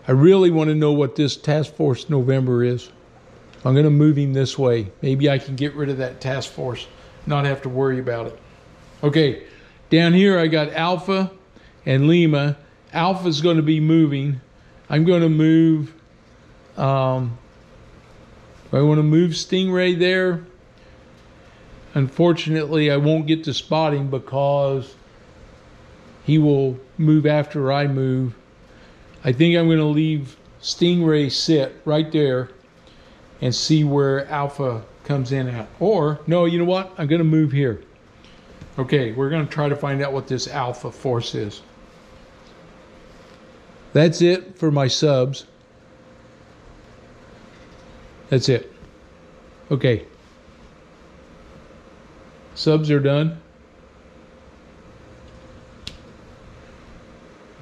I really want to know what this Task Force November is. I'm going to move him this way. Maybe I can get rid of that task force, not have to worry about it. Okay, down here I got Alpha and Lima. Alpha's going to be moving. I'm going to move, I want to move Stingray there. Unfortunately, I won't get to spot him because he will move after I move. I think I'm going to leave Stingray sit right there and see where Alpha comes in at. Or, no, you know what? I'm going to move here. Okay, we're going to try to find out what this Alpha force is. That's it for my subs. That's it. Okay. Subs are done.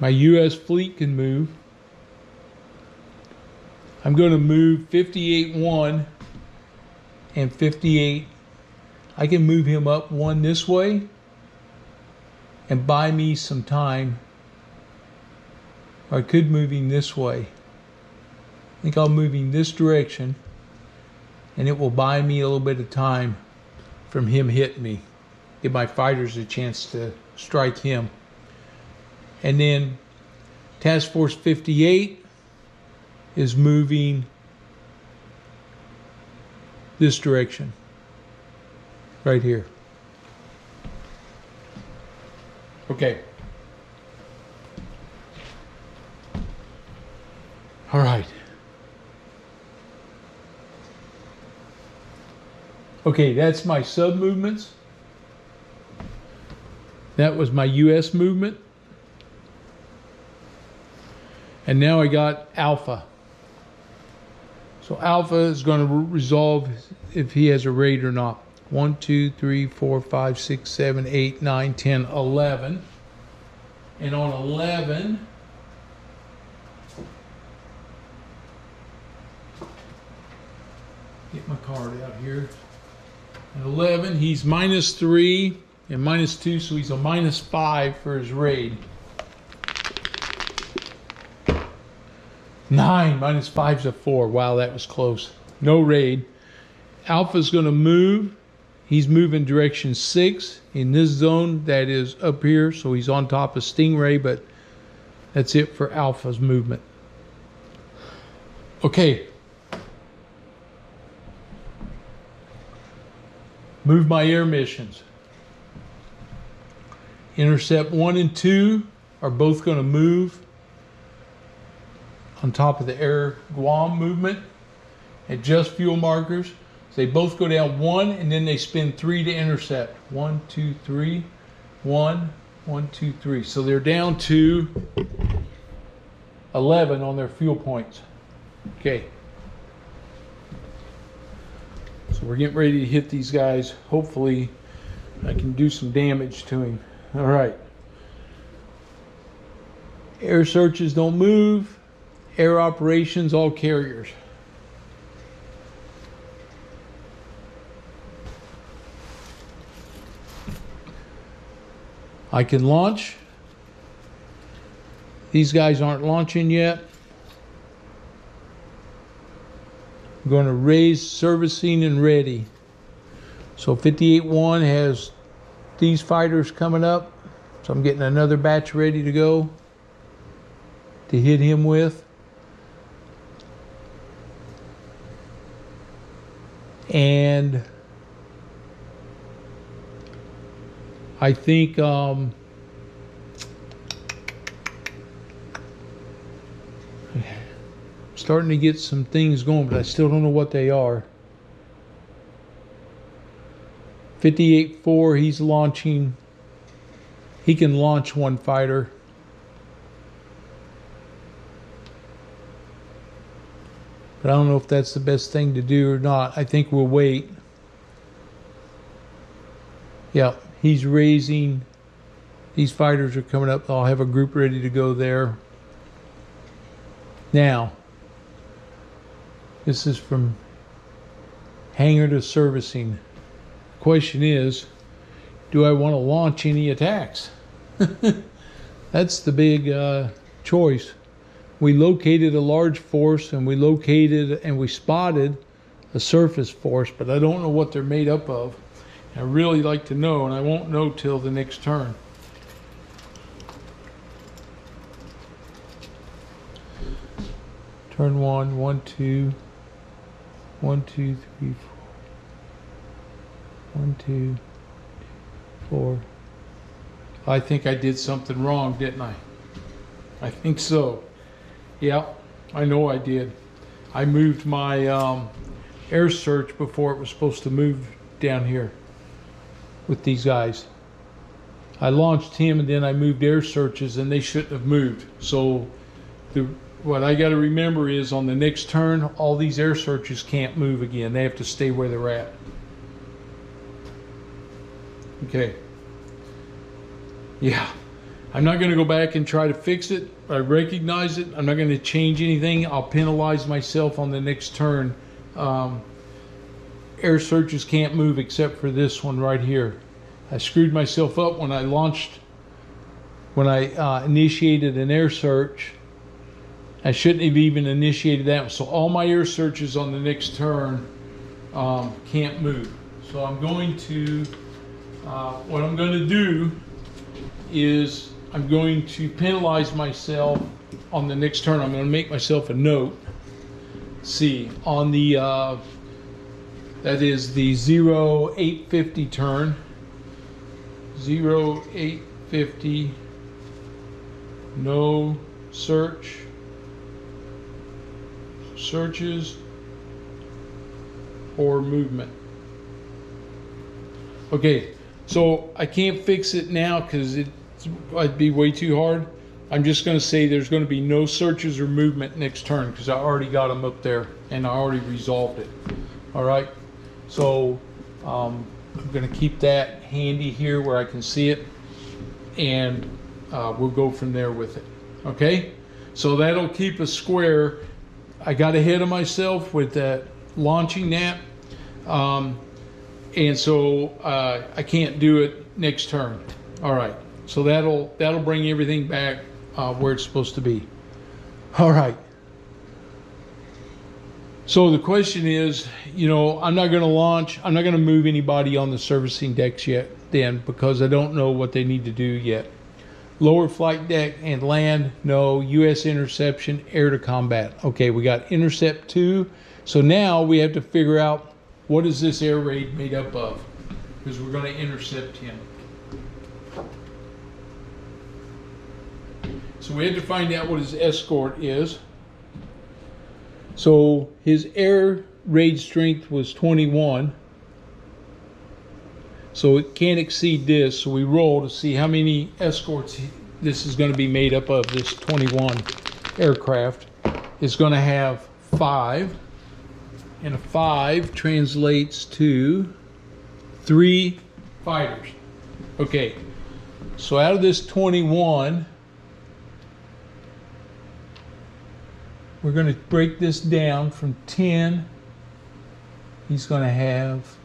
My U.S. fleet can move. I'm going to move 58-1 and 58. I can move him up one this way and buy me some time. Or I could move him this way. I think I'll move him this direction, and it will buy me a little bit of time from him hitting me. Give my fighters a chance to strike him. And then Task Force 58 is moving this direction, right here. Okay. All right. Okay, that's my sub movements. That was my U.S. movement. And now I got Alpha. So Alpha is going to resolve if he has a raid or not. 1, 2, 3, 4, 5, 6, 7, 8, 9, 10, 11. And on 11, get my card out here. At 11, he's -3 and -2, so he's a -5 for his raid. 9 -5 is a 4. Wow, that was close. No raid. Alpha's going to move. He's moving direction 6 in this zone that is up here, so he's on top of Stingray, but that's it for Alpha's movement. Okay. Move my air missions. Intercept 1 and 2 are both going to move on top of the air Guam movement. Adjust fuel markers. So they both go down 1 and then they spin 3 to intercept. 1, 2, 3. 1, 1, 2, 3. So they're down to 11 on their fuel points. Okay. So we're getting ready to hit these guys. Hopefully I can do some damage to him. All right. Air searches don't move. Air operations, all carriers. I can launch. These guys aren't launching yet. I'm going to raise servicing and ready. So 58-1 has these fighters coming up. So I'm getting another batch ready to go to hit him with. And I think starting to get some things going, but I still don't know what they are. 58-4, he's launching. He can launch one fighter. But I don't know if that's the best thing to do or not. I think we'll wait. Yeah, he's raising. These fighters are coming up. I'll have a group ready to go there. Now, this is from hangar to servicing. The question is, do I want to launch any attacks? That's the big choice. We located a large force, and we spotted a surface force, but I don't know what they're made up of. I really like to know, and I won't know till the next turn. Turn 1, 1, 2, 1, 2, 3, 4. 1, 2, 4. I think I did something wrong, didn't I? I think so. Yeah, I know I did. I moved my air search before it was supposed to move down here with these guys. I launched him and then I moved air searches and they shouldn't have moved. So what I got to remember is on the next turn, all these air searches can't move again. They have to stay where they're at. Okay. Yeah. I'm not going to go back and try to fix it. I recognize it. I'm not going to change anything. I'll penalize myself on the next turn. Air searches can't move except for this one right here. I screwed myself up when I initiated an air search. I shouldn't have even initiated that. So all my air searches on the next turn can't move. So I'm going to, what I'm going to do is I'm going to penalize myself on the next turn. I'm going to make myself a note. See, on the, that is the 0850 turn. 0850, no searches or movement. Okay, so I can't fix it now because it'd be way too hard. I'm just going to say there's going to be no searches or movement next turn because I already got them up there and I already resolved it. All right, so I'm going to keep that handy here where I can see it, and we'll go from there with it. Okay, so that'll keep us square. I got ahead of myself with that launching that, and so I can't do it next turn. All right, so that'll bring everything back where it's supposed to be. All right. So the question is, you know, I'm not going to launch. I'm not going to move anybody on the servicing decks yet then because I don't know what they need to do yet. Lower flight deck and land, no. U.S. interception, air to combat. Okay, we got intercept 2. So now we have to figure out what is this air raid made up of, because we're going to intercept him. So we have to find out what his escort is. So his air raid strength was 21. So it can't exceed this. So we roll to see how many escorts this is going to be made up of. This 21 aircraft is going to have 5. And a 5 translates to 3 fighters. Okay. So out of this 21, we're going to break this down from 10. He's going to have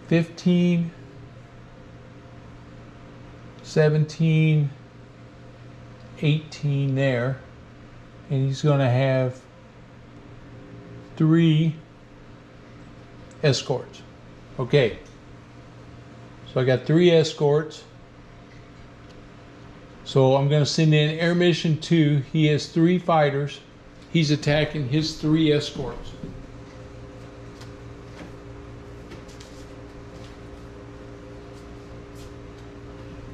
15, 17, 18 there. And he's going to have 3 escorts. Okay. So I got 3 escorts. So I'm going to send in Air Mission 2. He has 3 fighters. He's attacking his 3 escorts.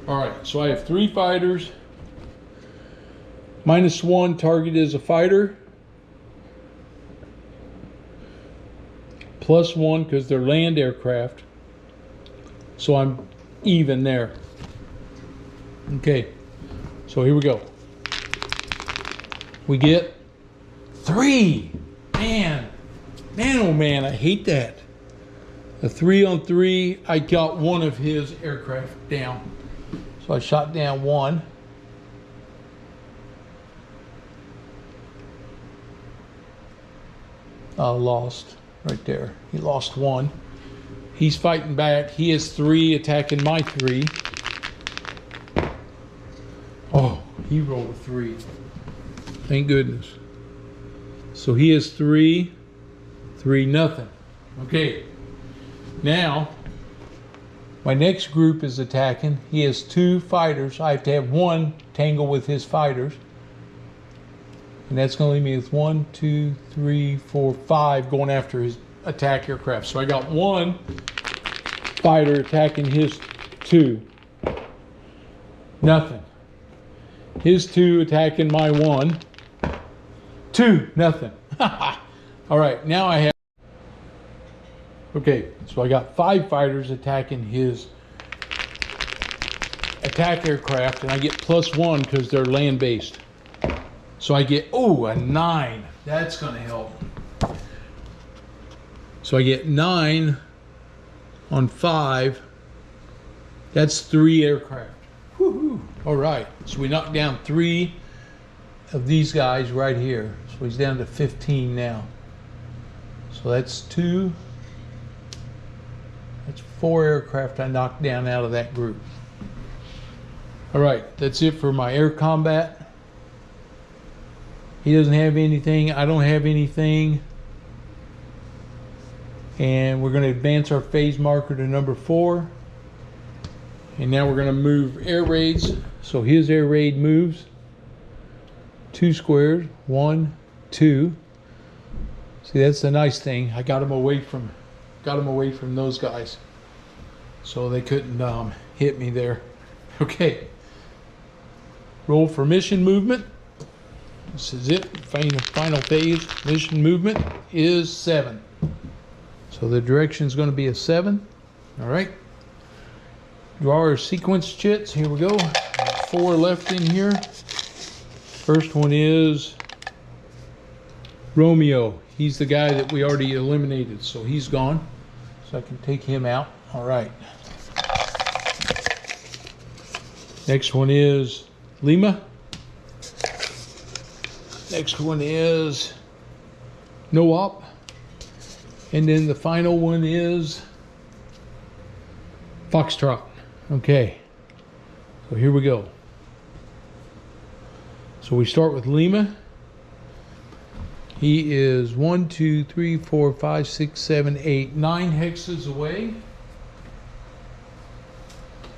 All right, so I have 3 fighters. -1 target is a fighter. +1 because they're land aircraft. So I'm even there. Okay. So here we go. We get 3. Man, oh man, I hate that. A 3-on-3, I got one of his aircraft down. So I shot down 1. Lost right there. He lost 1. He's fighting back. He has 3 attacking my 3. Oh, he rolled a 3. Thank goodness. So he has 3, 3-0. Okay. Now, my next group is attacking. He has 2 fighters. I have to have 1 tangle with his fighters. And that's going to leave me with 1, 2, 3, 4, 5 going after his attack aircraft. So I got 1 fighter attacking his 2. Nothing. His 2 attacking my 1. 2, nothing. All right, now I have... Okay, so I got 5 fighters attacking his attack aircraft, and I get +1 because they're land-based. So I get, oh, a 9. That's going to help. So I get 9 on 5. That's 3 aircraft. Woohoo! All right, so we knocked down 3 of these guys right here. So he's down to 15 now. So that's 2. That's 4 aircraft I knocked down out of that group. All right, that's it for my air combat. He doesn't have anything. I don't have anything. And we're going to advance our phase marker to number 4. And now we're going to move air raids. So his air raid moves 2 squares. 1, 2. See, that's the nice thing. I got him away from those guys, so they couldn't hit me there. Okay. Roll for mission movement. This is it. Final phase. Mission movement is 7. So the direction is going to be a 7. All right. Draw our sequence chits. Here we go. 4 left in here. First one is Romeo. He's the guy that we already eliminated, so he's gone. So I can take him out. All right. Next one is Lima. Next one is No-Op. And then the final one is Foxtrot. Okay. So here we go. So we start with Lima. He is 1, 2, 3, 4, 5, 6, 7, 8, 9 hexes away.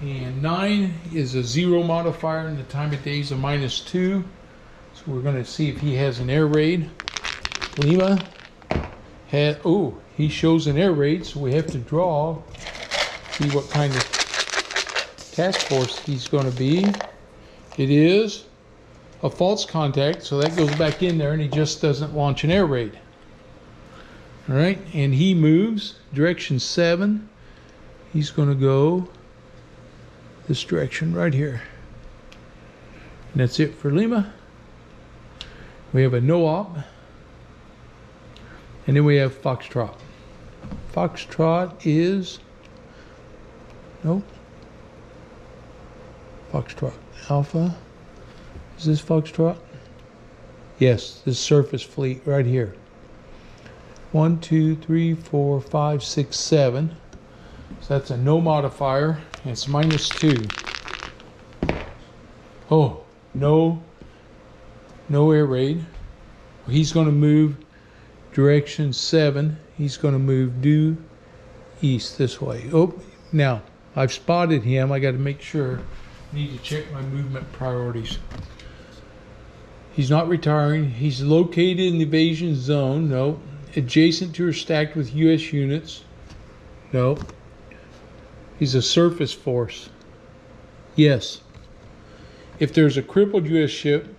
And 9 is a 0 modifier, and the time of day is a -2. So we're going to see if he has an air raid. Lima had, oh, he shows an air raid, so we have to draw, see what kind of task force he's going to be. It is a false contact, so that goes back in there, and he just doesn't launch an air raid. All right, and he moves direction 7. He's going to go this direction right here. And that's it for Lima. We have a No-Op. And then we have Foxtrot. Foxtrot is, nope. Foxtrot Alpha. Is this Foxtrot? Yes, this surface fleet right here. 1, 2, 3, 4, 5, 6, 7. So that's a no modifier. And it's -2. Oh, no air raid. He's going to move direction 7. He's going to move due east this way. Oh, now I've spotted him. I got to make sure. I need to check my movement priorities. He's not retiring. He's located in the evasion zone. No. Adjacent to or stacked with U.S. units. No. He's a surface force. Yes. If there's a crippled U.S. ship,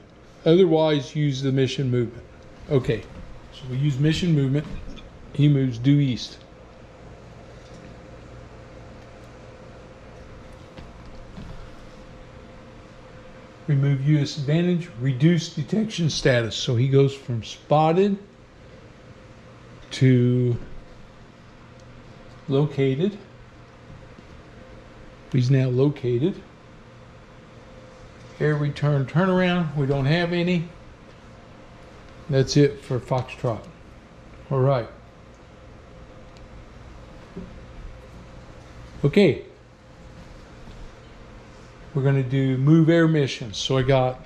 otherwise use the mission movement. Okay. So we use mission movement. He moves due east. Remove U.S. advantage, reduce detection status. So he goes from spotted to located. He's now located. Air return turnaround. We don't have any. That's it for Foxtrot. All right. Okay. We're going to do move air missions. So I got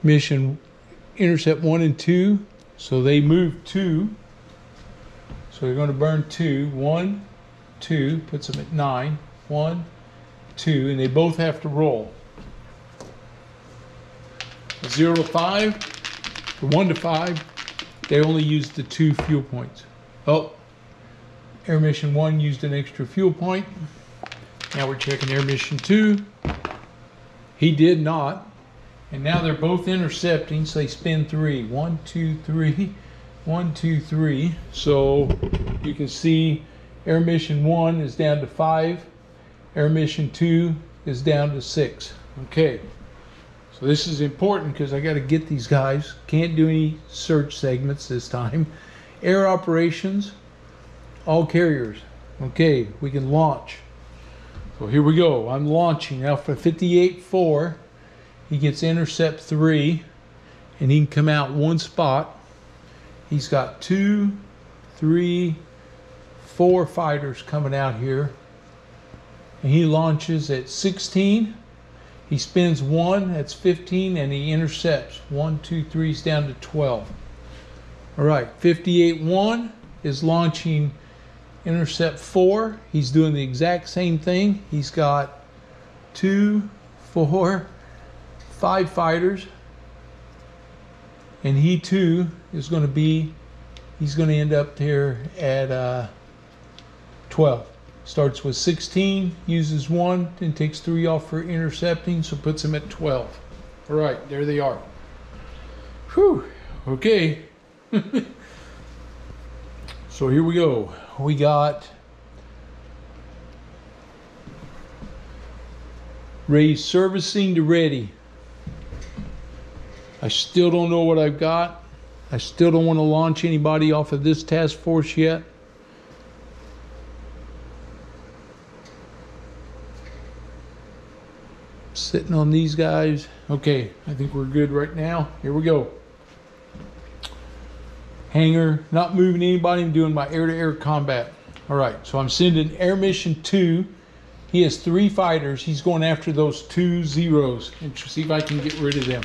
mission intercept 1 and 2. So they move 2. So you're going to burn 2. 1, 2, puts them at 9. 1, 2, and they both have to roll. 0 to 5. The 1 to 5, they only used the 2 fuel points. Oh, Air Mission 1 used an extra fuel point. Now we're checking Air Mission 2. He did not. And now they're both intercepting, so they spin 3. 1, 2, 3. 1, 2, 3. So you can see Air Mission 1 is down to 5. Air Mission 2 is down to 6. Okay. So this is important because I got to get these guys. Can't do any search segments this time. Air operations, all carriers. Okay, we can launch. So here we go. I'm launching. Now for 58-4, he gets intercept 3, and he can come out one spot. He's got 2, 3, 4 fighters coming out here. And he launches at 16. He spins 1, that's 15, and he intercepts. 1, 2, 3 is down to 12. All right, 58-1 is launching intercept 4. He's doing the exact same thing. He's got 2, 4, 5 fighters, and he too is going to be, he's going to end up here at 12. Starts with 16, uses 1, then takes 3 off for intercepting, so puts him at 12. All right, there they are. Whew, okay. So here we go. We got raised servicing to ready. I still don't know what I've got. I still don't want to launch anybody off of this task force yet. Sitting on these guys. Okay, I think we're good right now. Here we go. Hangar, not moving anybody. I'm doing my air-to-air combat. All right, so I'm sending Air Mission 2. He has 3 fighters. He's going after those 2 zeros and see if I can get rid of them.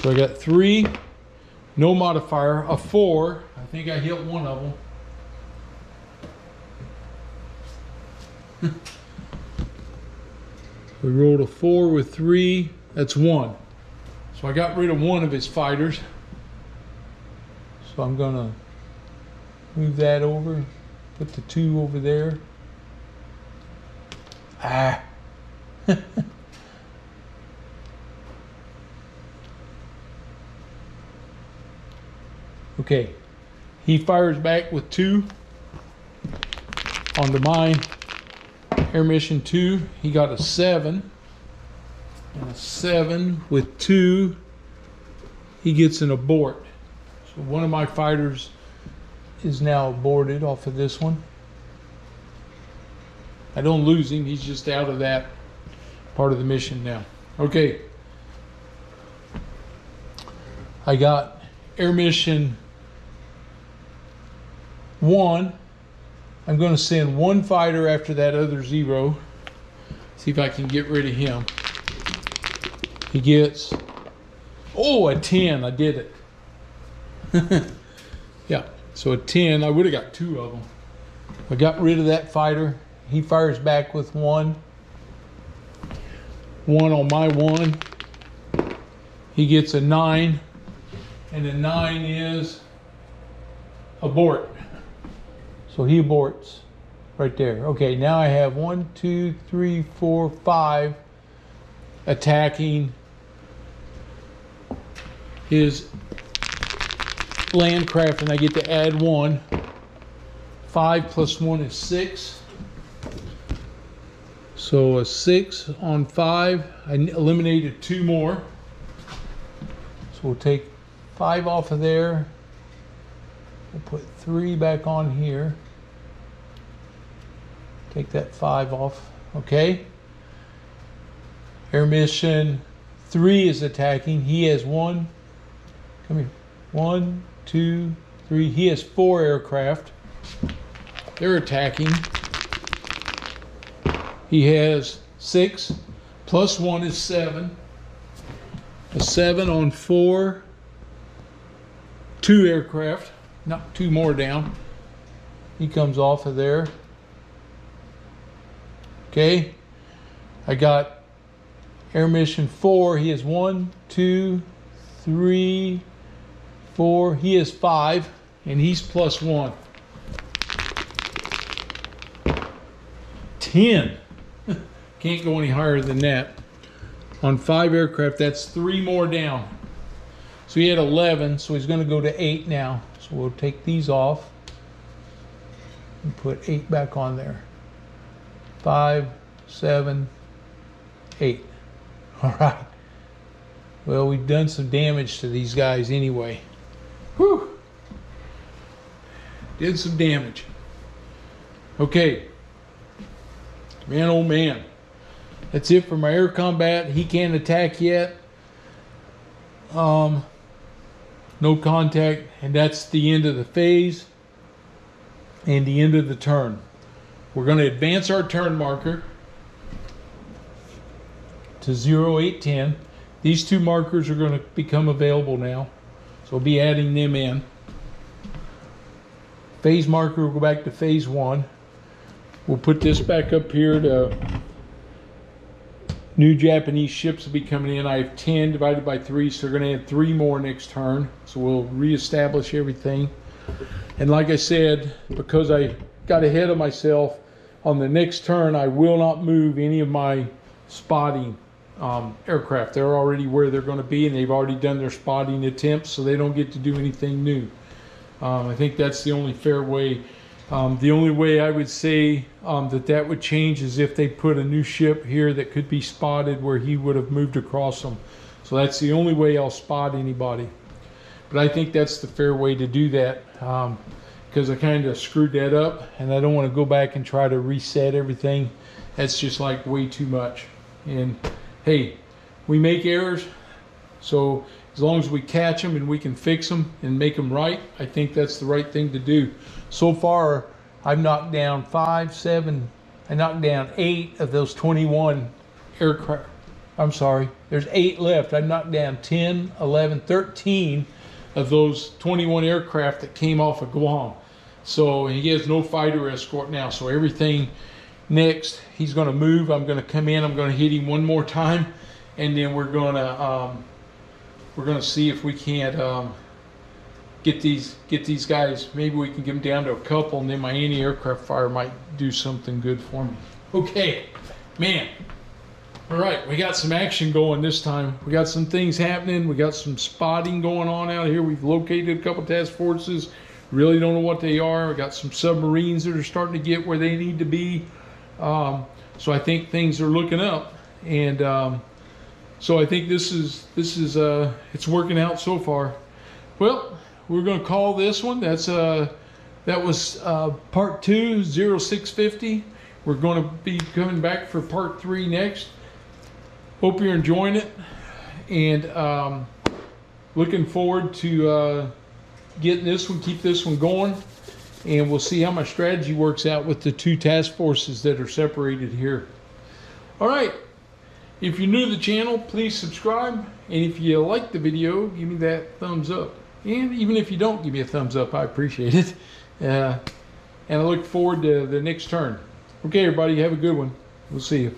So I got 3, no modifier, a 4. I think I hit one of them. We rolled a 4 with 3. That's 1. So I got rid of one of his fighters. So I'm gonna move that over, put the 2 over there. Ah. Okay, he fires back with 2 onto mine. Air Mission 2, he got a 7. And a 7 with 2, he gets an abort. So one of my fighters is now aborted off of this one. I don't lose him, he's just out of that part of the mission now. Okay. I got Air Mission 1. I'm going to send 1 fighter after that other 0. See if I can get rid of him. He gets, oh, a 10. I did it. Yeah, so a 10. I would have got 2 of them. I got rid of that fighter. He fires back with 1. 1 on my 1. He gets a 9. And a 9 is abort. So he aborts right there. Okay, now I have 1, 2, 3, 4, 5 attacking his land craft, and I get to add 1. 5 plus 1 is 6. So a 6 on 5. I eliminated 2 more. So we'll take 5 off of there. We'll put 3 back on here. Take that 5 off. Okay. Air Mission 3 is attacking. He has 1. Come here. 1, 2, 3. He has 4 aircraft. They're attacking. He has 6. Plus 1 is 7. A 7 on 4. 2 aircraft. Knock 2 more down. He comes off of there. Okay. I got Air Mission 4. He has 1, 2, 3, 4. He has 5, and he's +1. 10. Can't go any higher than that. On 5 aircraft, that's 3 more down. So he had 11, so he's going to go to 8 now. So we'll take these off and put 8 back on there. 5, 7, 8. All right. Well, we've done some damage to these guys anyway. Whew. Did some damage. Okay. Man, oh man. That's it for my air combat. He can't attack yet. No contact. And that's the end of the phase and the end of the turn. We're going to advance our turn marker to 0810. These 2 markers are going to become available now. So we'll be adding them in. Phase marker will go back to phase 1. We'll put this back up here to new Japanese ships will be coming in. I have 10 divided by 3, so they're going to add 3 more next turn. So we'll reestablish everything. And like I said, because I got ahead of myself, on the next turn I will not move any of my spotting aircraft. They're already where they're going to be, and they've already done their spotting attempts, so they don't get to do anything new. I think that's the only fair way. The only way I would say that would change is if they put a new ship here that could be spotted where he would have moved across them. So that's the only way I'll spot anybody. But I think that's the fair way to do that, because I kind of screwed that up, and I don't want to go back and try to reset everything. That's just like way too much. And hey, we make errors, so as long as we catch them and we can fix them and make them right, I think that's the right thing to do. So far, I've knocked down 5, 7, I knocked down 8 of those 21 aircraft. I'm sorry, there's 8 left. I've knocked down 10, 11, 13 of those 21 aircraft that came off of Guam. So he has no fighter escort now, so everything next, he's going to move. I'm going to come in, I'm going to hit him one more time, and then we're going to see if we can't get these guys. Maybe we can get them down to a couple, and then my anti-aircraft fire might do something good for me. Okay, man. All right, we got some action going this time. We got some things happening. We got some spotting going on out here. We've located a couple task forces. Really don't know what they are. We got some submarines that are starting to get where they need to be. So I think things are looking up, and so I think this is it's working out so far. Well, we're going to call this one. That was part 2, 0650. We're going to be coming back for part 3 next. Hope you're enjoying it, and looking forward to getting this one, keep this one going, and we'll see how my strategy works out with the 2 task forces that are separated here. All right, if you're new to the channel, please subscribe, and if you like the video, give me that thumbs up. And even if you don't give me a thumbs up, I appreciate it. And I look forward to the next turn. Okay, everybody, have a good one. We'll see you.